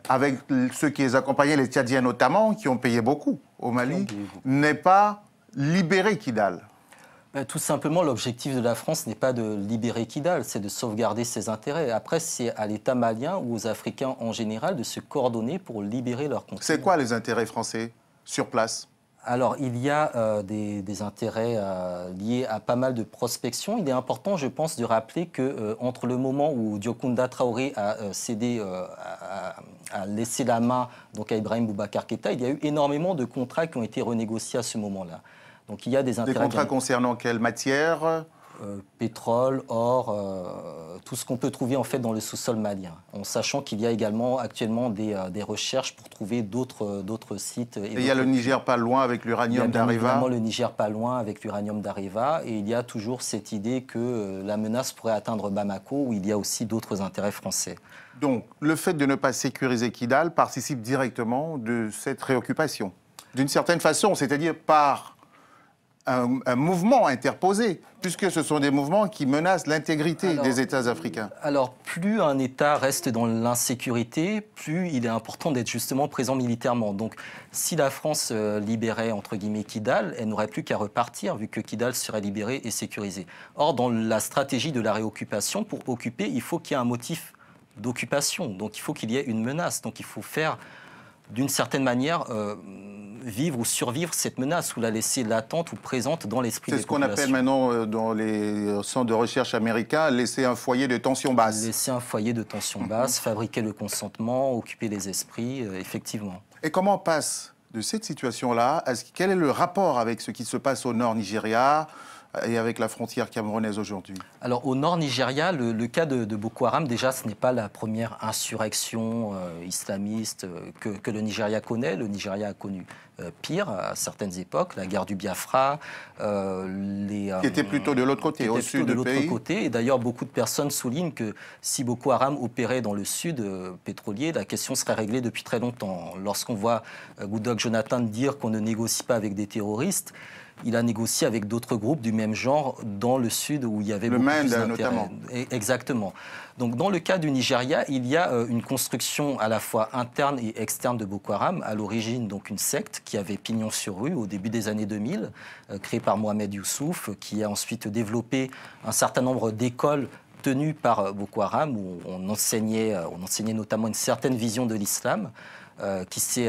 avec ceux qui les accompagnaient, les Tchadiens notamment, qui ont payé beaucoup au Mali, n'aient pas libéré Kidal? Tout simplement, l'objectif de la France n'est pas de libérer Kidal, c'est de sauvegarder ses intérêts. Après, c'est à l'État malien ou aux Africains en général de se coordonner pour libérer leur continent. C'est quoi les intérêts français sur place? Alors, il y a des intérêts liés à pas mal de prospection. Il est important, je pense, de rappeler qu'entre le moment où Diokounda Traoré a a laissé la main donc, à Ibrahim Boubacar Keïta, il y a eu énormément de contrats qui ont été renégociés à ce moment-là. Donc, il y a des intérêts. Des contrats concernant quelle matière? Pétrole, or, tout ce qu'on peut trouver en fait dans le sous-sol malien, en sachant qu'il y a également actuellement des recherches pour trouver d'autres sites. Et il y a le Niger pas loin avec l'uranium d'Areva. Il y a évidemment le Niger pas loin avec l'uranium d'Areva, et il y a toujours cette idée que la menace pourrait atteindre Bamako, où il y a aussi d'autres intérêts français. Donc, le fait de ne pas sécuriser Kidal participe directement de cette réoccupation, d'une certaine façon, c'est-à-dire par un mouvement interposé, puisque ce sont des mouvements qui menacent l'intégrité des États africains. Alors, plus un État reste dans l'insécurité, plus il est important d'être justement présent militairement. Donc, si la France libérait, entre guillemets, Kidal, elle n'aurait plus qu'à repartir, vu que Kidal serait libéré et sécurisé. Or, dans la stratégie de la réoccupation, pour occuper, il faut qu'il y ait un motif d'occupation. Donc, il faut qu'il y ait une menace. Donc, il faut faire, d'une certaine manière, vivre ou survivre cette menace ou la laisser latente ou présente dans l'esprit des populations. C'est ce qu'on appelle maintenant dans les centres de recherche américains laisser un foyer de tension basse. Laisser un foyer de tension basse, fabriquer le consentement, occuper les esprits, effectivement. Et comment on passe de cette situation-là, quel est le rapport avec ce qui se passe au nord Nigeria et avec la frontière camerounaise aujourd'hui? Alors au nord Nigeria, le cas de Boko Haram, déjà ce n'est pas la première insurrection islamiste que le Nigeria connaît. Le Nigeria a connu pire à certaines époques, la guerre du Biafra. Qui était plutôt de l'autre côté, au sud du pays. Et d'ailleurs, beaucoup de personnes soulignent que si Boko Haram opérait dans le sud pétrolier, la question serait réglée depuis très longtemps. Lorsqu'on voit Goodluck Jonathan dire qu'on ne négocie pas avec des terroristes, il a négocié avec d'autres groupes du même genre dans le sud où il y avait beaucoup plus d'intérêt. Notamment. Exactement. Donc dans le cas du Nigeria, il y a une construction à la fois interne et externe de Boko Haram. À l'origine, donc une secte qui avait pignon sur rue au début des années 2000, créée par Mohamed Youssouf, qui a ensuite développé un certain nombre d'écoles tenues par Boko Haram, où on enseignait notamment une certaine vision de l'islam, qui s'est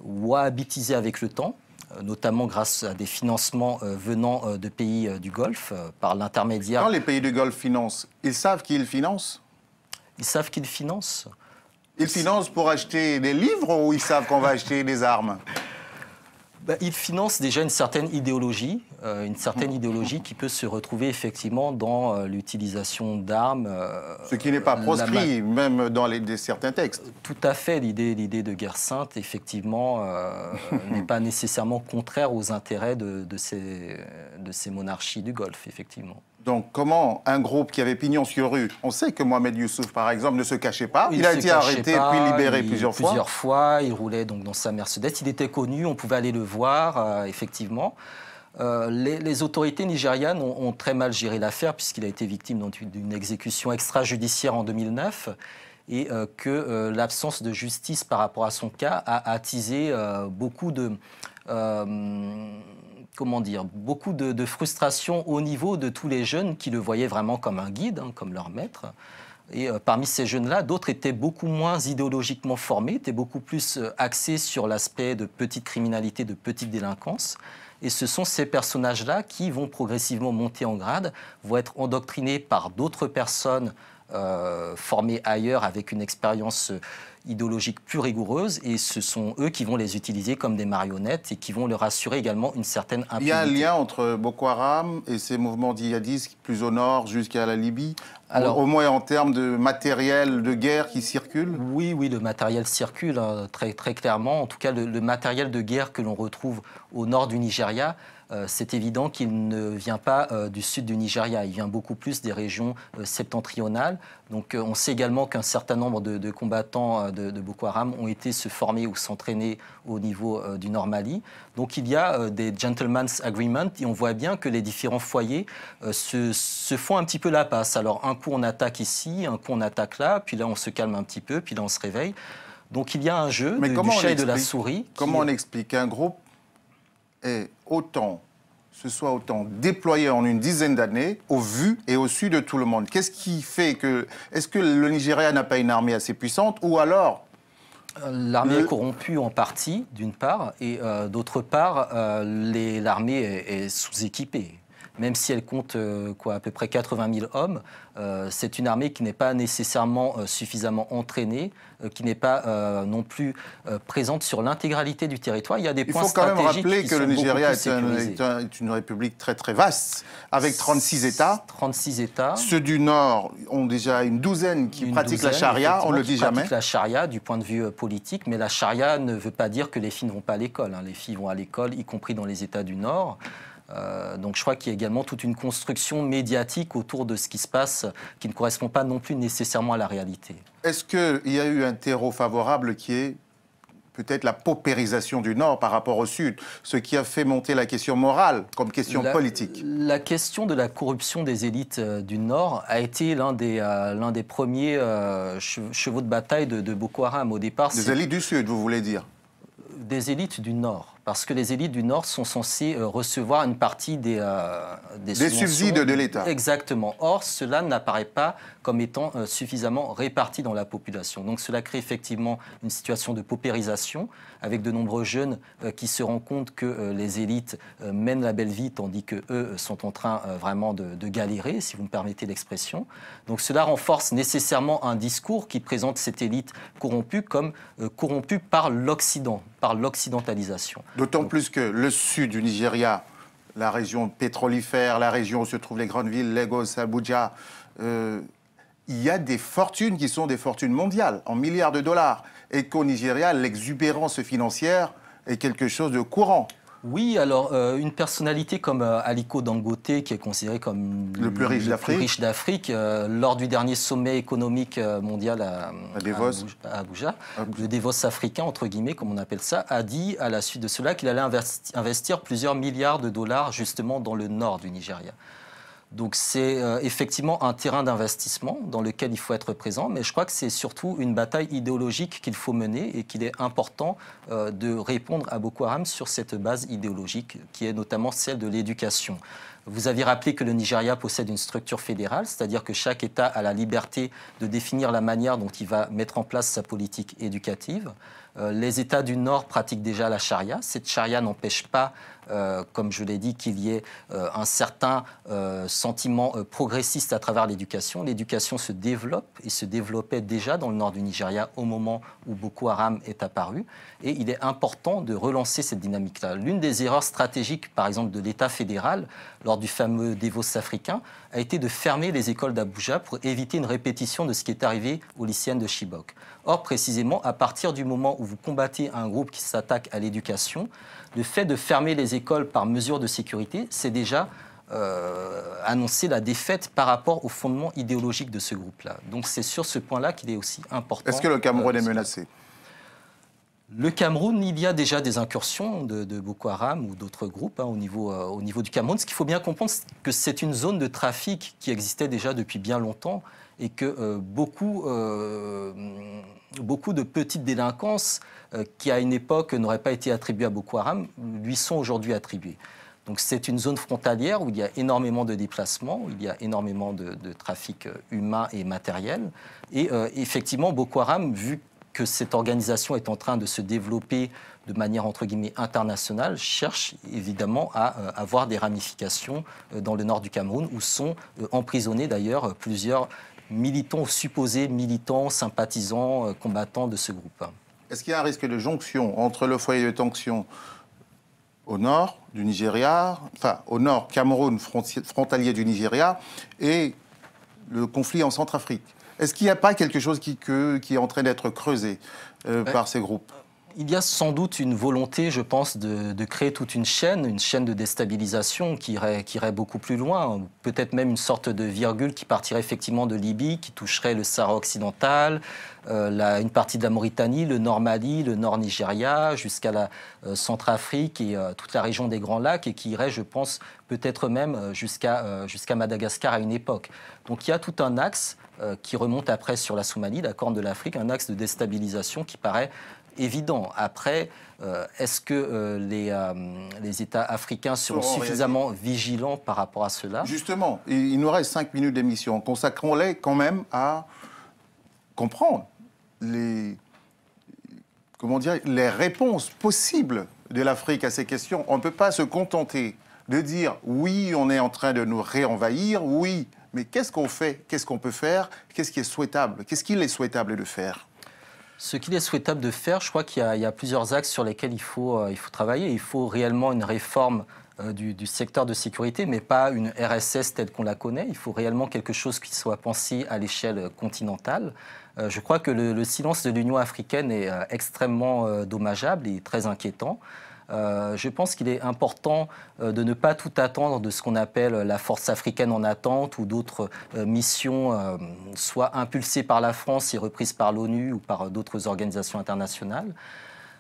wahhabitisée avec le temps, notamment grâce à des financements venant de pays du Golfe, par l'intermédiaire... Quand les pays du Golfe financent, ils savent qui ils financent? Ils savent qu'ils financent. Ils financent pour acheter des livres ou ils savent qu'on va acheter des armes? Ils financent déjà une certaine idéologie qui peut se retrouver effectivement dans l'utilisation d'armes. Ce qui n'est pas proscrit, même dans certains textes. Tout à fait. L'idée de guerre sainte, effectivement, n'est pas nécessairement contraire aux intérêts de ces monarchies du Golfe, effectivement. Donc comment un groupe qui avait pignon sur rue, on sait que Mohamed Youssouf, par exemple, ne se cachait pas, il a été arrêté puis libéré plusieurs fois. Il roulait donc dans sa Mercedes, il était connu, on pouvait aller le voir, effectivement. Les autorités nigérianes ont très mal géré l'affaire puisqu'il a été victime d'une exécution extrajudiciaire en 2009 et que l'absence de justice par rapport à son cas a attisé beaucoup de... beaucoup de frustration au niveau de tous les jeunes qui le voyaient vraiment comme un guide, comme leur maître. Et parmi ces jeunes-là, d'autres étaient beaucoup moins idéologiquement formés, étaient beaucoup plus axés sur l'aspect de petite criminalité, de petite délinquance. Et ce sont ces personnages-là qui vont progressivement monter en grade, vont être endoctrinés par d'autres personnes formées ailleurs avec une expérience idéologique plus rigoureuse, et ce sont eux qui vont les utiliser comme des marionnettes et qui vont leur assurer également une certaine impunité. Il y a un lien entre Boko Haram et ces mouvements djihadistes plus au nord jusqu'à la Libye, au moins en termes de matériel de guerre qui circule? Oui, le matériel circule très, très clairement. En tout cas, le matériel de guerre que l'on retrouve au nord du Nigeria, c'est évident qu'il ne vient pas du sud du Nigeria, il vient beaucoup plus des régions septentrionales. Donc on sait également qu'un certain nombre de combattants de Boko Haram ont été se former ou s'entraîner au niveau du Nord Mali. Donc il y a des gentleman's agreements et on voit bien que les différents foyers se font un petit peu la passe. Alors un coup on attaque ici, un coup on attaque là, puis là on se calme un petit peu, puis là on se réveille. Donc il y a un jeu du chat et de la souris. Comment on explique qu'un groupe se soit autant déployé en une dizaine d'années, au vu et au su de tout le monde? Qu'est-ce qui fait que... Est-ce que le Nigeria n'a pas une armée assez puissante, ou alors... L'armée est corrompue en partie, d'une part, et d'autre part, l'armée est sous-équipée. Même si elle compte à peu près 80 000 hommes, c'est une armée qui n'est pas nécessairement suffisamment entraînée, qui n'est pas non plus présente sur l'intégralité du territoire. Il y a des points stratégiques. Il faut quand même rappeler que le Nigeria est une république très très vaste, avec 36 États. 36 États. Ceux du Nord ont déjà une douzaine qui pratiquent la charia, on ne le dit jamais. Pratiquent la charia du point de vue politique, mais la charia ne veut pas dire que les filles ne vont pas à l'école. Les filles vont à l'école, y compris dans les États du Nord. Donc je crois qu'il y a également toute une construction médiatique autour de ce qui se passe qui ne correspond pas non plus nécessairement à la réalité. Est-ce qu'il y a eu un terreau favorable qui est peut-être la paupérisation du Nord par rapport au Sud, ce qui a fait monter la question morale comme question politique? La question de la corruption des élites du Nord a été l'un des premiers chevaux de bataille de Boko Haram au départ. Des élites du Sud, vous voulez dire? Des élites du Nord. Parce que les élites du Nord sont censées recevoir une partie des subsides de l'État. Exactement. Or, cela n'apparaît pas comme étant suffisamment réparti dans la population. Donc cela crée effectivement une situation de paupérisation, avec de nombreux jeunes qui se rendent compte que les élites mènent la belle vie, tandis qu'eux sont en train vraiment de galérer, si vous me permettez l'expression. Donc cela renforce nécessairement un discours qui présente cette élite corrompue comme corrompue par l'Occident, par l'occidentalisation. D'autant plus que le sud du Nigeria, la région pétrolifère, la région où se trouvent les grandes villes, Lagos, Abuja, il y a des fortunes qui sont des fortunes mondiales, en milliards de dollars. Et qu'au Nigeria, l'exubérance financière est quelque chose de courant. Oui, alors une personnalité comme Aliko Dangote, qui est considéré comme le plus riche d'Afrique, lors du dernier sommet économique mondial à Abuja, le Davos africain, entre guillemets, comme on appelle ça, a dit à la suite de cela qu'il allait investir plusieurs milliards de dollars justement dans le nord du Nigeria. Donc c'est effectivement un terrain d'investissement dans lequel il faut être présent, mais je crois que c'est surtout une bataille idéologique qu'il faut mener et qu'il est important de répondre à Boko Haram sur cette base idéologique qui est notamment celle de l'éducation. Vous avez rappelé que le Nigeria possède une structure fédérale, c'est-à-dire que chaque État a la liberté de définir la manière dont il va mettre en place sa politique éducative. Les États du Nord pratiquent déjà la charia. Cette charia n'empêche pas, comme je l'ai dit, qu'il y ait un certain sentiment progressiste à travers l'éducation. L'éducation se développe et se développait déjà dans le nord du Nigeria au moment où Boko Haram est apparu. Et il est important de relancer cette dynamique-là. L'une des erreurs stratégiques, par exemple, de l'État fédéral, lors du fameux Davos africain, a été de fermer les écoles d'Abuja pour éviter une répétition de ce qui est arrivé aux lycéennes de Chibok. Or, précisément, à partir du moment où vous combattez un groupe qui s'attaque à l'éducation, le fait de fermer les écoles par mesure de sécurité, c'est déjà annoncer la défaite par rapport au fondement idéologique de ce groupe-là. Donc c'est sur ce point-là qu'il est aussi important. Est-ce que le Cameroun est menacé ? Le Cameroun, il y a déjà des incursions de Boko Haram ou d'autres groupes au niveau du Cameroun. Ce qu'il faut bien comprendre, c'est que c'est une zone de trafic qui existait déjà depuis bien longtemps et que beaucoup de petites délinquances qui, à une époque, n'auraient pas été attribuées à Boko Haram, lui sont aujourd'hui attribuées. Donc c'est une zone frontalière où il y a énormément de déplacements, où il y a énormément de trafic humain et matériel. Et effectivement, Boko Haram, vu que cette organisation est en train de se développer de manière entre guillemets internationale, cherche évidemment à avoir des ramifications dans le nord du Cameroun, où sont emprisonnés d'ailleurs plusieurs militants, supposés militants, sympathisants, combattants de ce groupe. Est-ce qu'il y a un risque de jonction entre le foyer de tension au nord du Nigeria, enfin au nord Cameroun frontalier du Nigeria, et le conflit en Centrafrique? Est-ce qu'il n'y a pas quelque chose qui est en train d'être creusé par ces groupes? Il y a sans doute une volonté, je pense, de créer toute une chaîne de déstabilisation qui irait beaucoup plus loin. Peut-être même une sorte de virgule qui partirait effectivement de Libye, qui toucherait le Sahara occidental, une partie de la Mauritanie, le nord Mali, le nord Nigeria, jusqu'à la Centrafrique et toute la région des Grands Lacs, et qui irait, je pense, peut-être même jusqu'à Madagascar à une époque. Donc il y a tout un axe qui remonte après sur la Somalie, la Corne de l'Afrique, un axe de déstabilisation qui paraît évident. Après, est-ce que les États africains seront suffisamment vigilants par rapport à cela? Justement, il nous reste 5 minutes d'émission. Consacrons-les quand même à comprendre les réponses possibles de l'Afrique à ces questions. On ne peut pas se contenter de dire « oui, on est en train de nous réenvahir, oui », mais qu'est-ce qu'on fait? Qu'est-ce qu'on peut faire? Qu'est-ce qui est souhaitable? Qu'est-ce qu'il est souhaitable de faire? Ce qu'il est souhaitable de faire, je crois qu'il y a plusieurs axes sur lesquels il faut travailler. Il faut réellement une réforme du secteur de sécurité, mais pas une RSS telle qu'on la connaît. Il faut réellement quelque chose qui soit pensé à l'échelle continentale. Je crois que le silence de l'Union africaine est extrêmement dommageable et très inquiétant. Je pense qu'il est important de ne pas tout attendre de ce qu'on appelle la force africaine en attente ou d'autres missions, soit impulsées par la France et reprises par l'ONU ou par d'autres organisations internationales.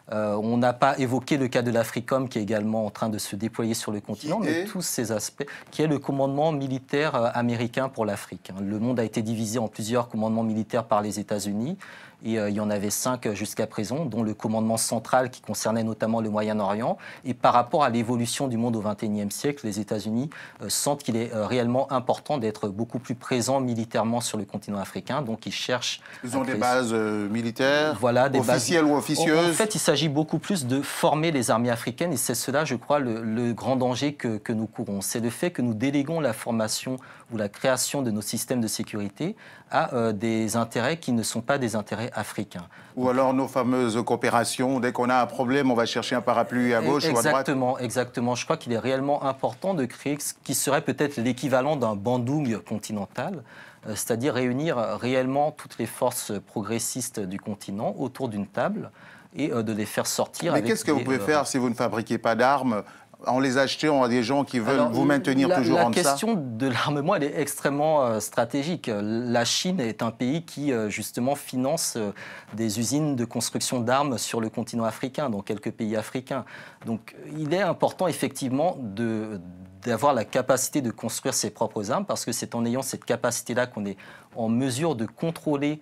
On n'a pas évoqué le cas de l'Africom qui est également en train de se déployer sur le continent, mais tous ces aspects, qui est le commandement militaire américain pour l'Afrique. Le monde a été divisé en plusieurs commandements militaires par les États-Unis. Et il y en avait 5 jusqu'à présent, dont le commandement central qui concernait notamment le Moyen-Orient. Et par rapport à l'évolution du monde au XXIe siècle, les États-Unis sentent qu'il est réellement important d'être beaucoup plus présents militairement sur le continent africain. Donc ils cherchent... Ils ont des bases militaires, voilà, des officielles ou officieuses. En fait, il s'agit beaucoup plus de former les armées africaines. Et c'est cela, je crois, le grand danger que nous courons. C'est le fait que nous déléguons la formation ou la création de nos systèmes de sécurité à des intérêts qui ne sont pas des intérêts africains. Ou alors nos fameuses coopérations, dès qu'on a un problème, on va chercher un parapluie à gauche ou à droite. Exactement. Je crois qu'il est réellement important de créer ce qui serait peut-être l'équivalent d'un Bandung continental, c'est-à-dire réunir réellement toutes les forces progressistes du continent autour d'une table et de les faire sortir. Mais qu'est-ce que vous pouvez faire si vous ne fabriquez pas d'armes en les achetant à des gens qui veulent vous maintenir toujours en deçà? La question de l'armement, elle est extrêmement stratégique. La Chine est un pays qui, justement, finance des usines de construction d'armes sur le continent africain, dans quelques pays africains. Donc, il est important, effectivement, d'avoir la capacité de construire ses propres armes, parce que c'est en ayant cette capacité-là qu'on est en mesure de contrôler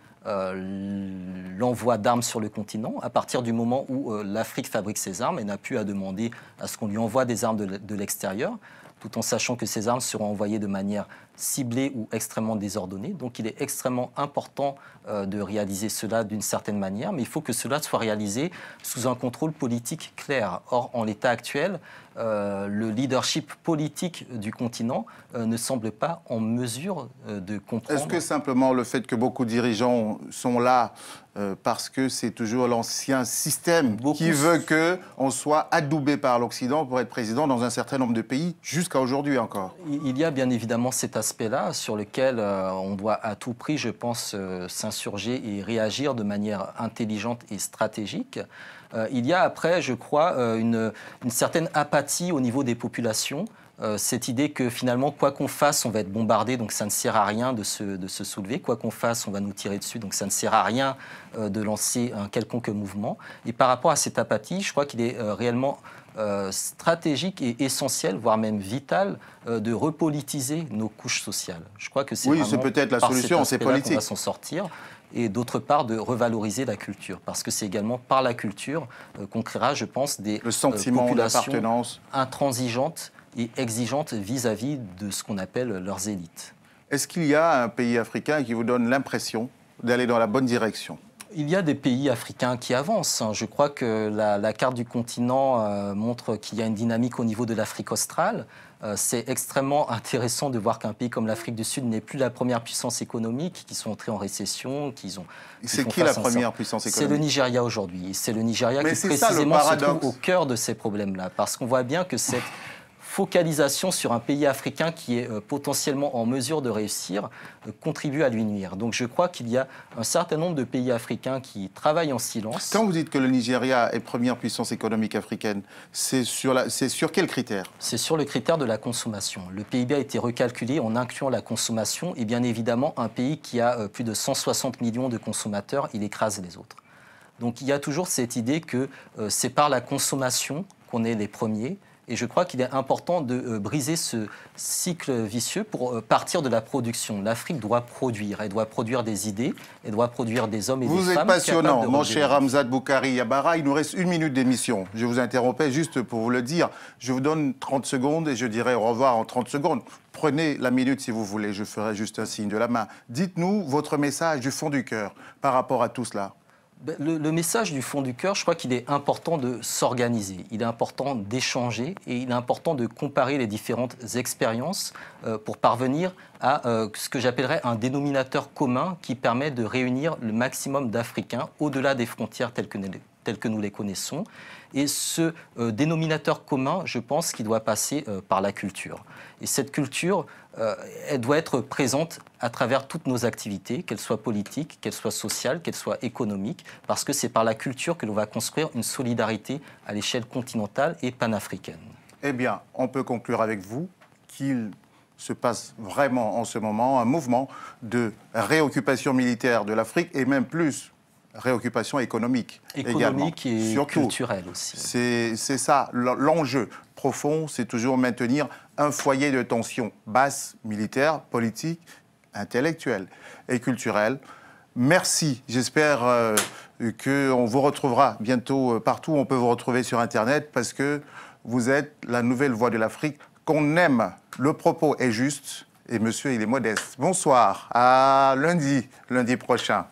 l'envoi d'armes sur le continent, à partir du moment où l'Afrique fabrique ses armes et n'a plus à demander à ce qu'on lui envoie des armes de l'extérieur, tout en sachant que ces armes seront envoyées de manière ciblée ou extrêmement désordonnée. Donc il est extrêmement important de réaliser cela d'une certaine manière, mais il faut que cela soit réalisé sous un contrôle politique clair. Or, en l'état actuel, le leadership politique du continent ne semble pas en mesure de comprendre. Est-ce que simplement le fait que beaucoup de dirigeants sont là parce que c'est toujours l'ancien système qui veut qu'on soit adoubé par l'Occident pour être président dans un certain nombre de pays, jusqu'à aujourd'hui encore? Il y a bien évidemment cet aspect-là sur lequel on doit à tout prix, je pense, s'insurger et réagir de manière intelligente et stratégique. Il y a après, je crois, une certaine apathie au niveau des populations. Cette idée que finalement, quoi qu'on fasse, on va être bombardé, donc ça ne sert à rien de se soulever. Quoi qu'on fasse, on va nous tirer dessus, donc ça ne sert à rien de lancer un quelconque mouvement. Et par rapport à cette apathie, je crois qu'il est réellement stratégique et essentiel, voire même vital, de repolitiser nos couches sociales. Je crois que c'est c'est peut-être la solution, c'est politique. Qu'on va s'en sortir. Et d'autre part, de revaloriser la culture. Parce que c'est également par la culture qu'on créera, je pense, des le sentiment populations d'appartenance intransigeantes et exigeante vis-à-vis de ce qu'on appelle leurs élites. Est-ce qu'il y a un pays africain qui vous donne l'impression d'aller dans la bonne direction? Il y a des pays africains qui avancent. Je crois que la carte du continent montre qu'il y a une dynamique au niveau de l'Afrique australe. C'est extrêmement intéressant de voir qu'un pays comme l'Afrique du Sud n'est plus la première puissance économique, qui sont entrés en récession, C'est qui la première puissance économique? C'est le Nigeria aujourd'hui. C'est le Nigeria qui précisément se trouve au cœur de ces problèmes-là. Parce qu'on voit bien que cette focalisation sur un pays africain qui est potentiellement en mesure de réussir contribue à lui nuire. Donc je crois qu'il y a un certain nombre de pays africains qui travaillent en silence. Quand vous dites que le Nigeria est première puissance économique africaine, c'est sur quels critères? C'est sur le critère de la consommation. Le PIB a été recalculé en incluant la consommation et bien évidemment un pays qui a plus de 160 millions de consommateurs, il écrase les autres. Donc il y a toujours cette idée que c'est par la consommation qu'on est les premiers. Et je crois qu'il est important de briser ce cycle vicieux pour partir de la production. L'Afrique doit produire. Elle doit produire des idées, elle doit produire des hommes et des femmes. Vous êtes passionnant, mon cher Hamzat Boukari Yabara. Il nous reste 1 minute d'émission. Je vous interrompais juste pour vous le dire. Je vous donne 30 secondes et je dirai au revoir en 30 secondes. Prenez la minute si vous voulez, je ferai juste un signe de la main. Dites-nous votre message du fond du cœur par rapport à tout cela. Le message du fond du cœur, je crois qu'il est important de s'organiser, il est important d'échanger et il est important de comparer les différentes expériences pour parvenir à ce que j'appellerais un dénominateur commun qui permet de réunir le maximum d'Africains au-delà des frontières telles que nous les connaissons. Et ce dénominateur commun, je pense qu'il doit passer par la culture. Et cette culture, elle doit être présente à travers toutes nos activités, qu'elles soient politiques, qu'elles soient sociales, qu'elles soient économiques, parce que c'est par la culture que l'on va construire une solidarité à l'échelle continentale et panafricaine. Eh bien, on peut conclure avec vous qu'il se passe vraiment en ce moment un mouvement de réoccupation militaire de l'Afrique et même plus réoccupation économique économique également. Et surtout, culturelle aussi. C'est ça, l'enjeu profond, c'est toujours maintenir un foyer de tension basse, militaire, politique, intellectuelle et culturelle. Merci, j'espère qu'on vous retrouvera bientôt partout où on peut vous retrouver sur Internet parce que vous êtes la nouvelle voix de l'Afrique qu'on aime. Le propos est juste et monsieur, il est modeste. Bonsoir, à lundi prochain.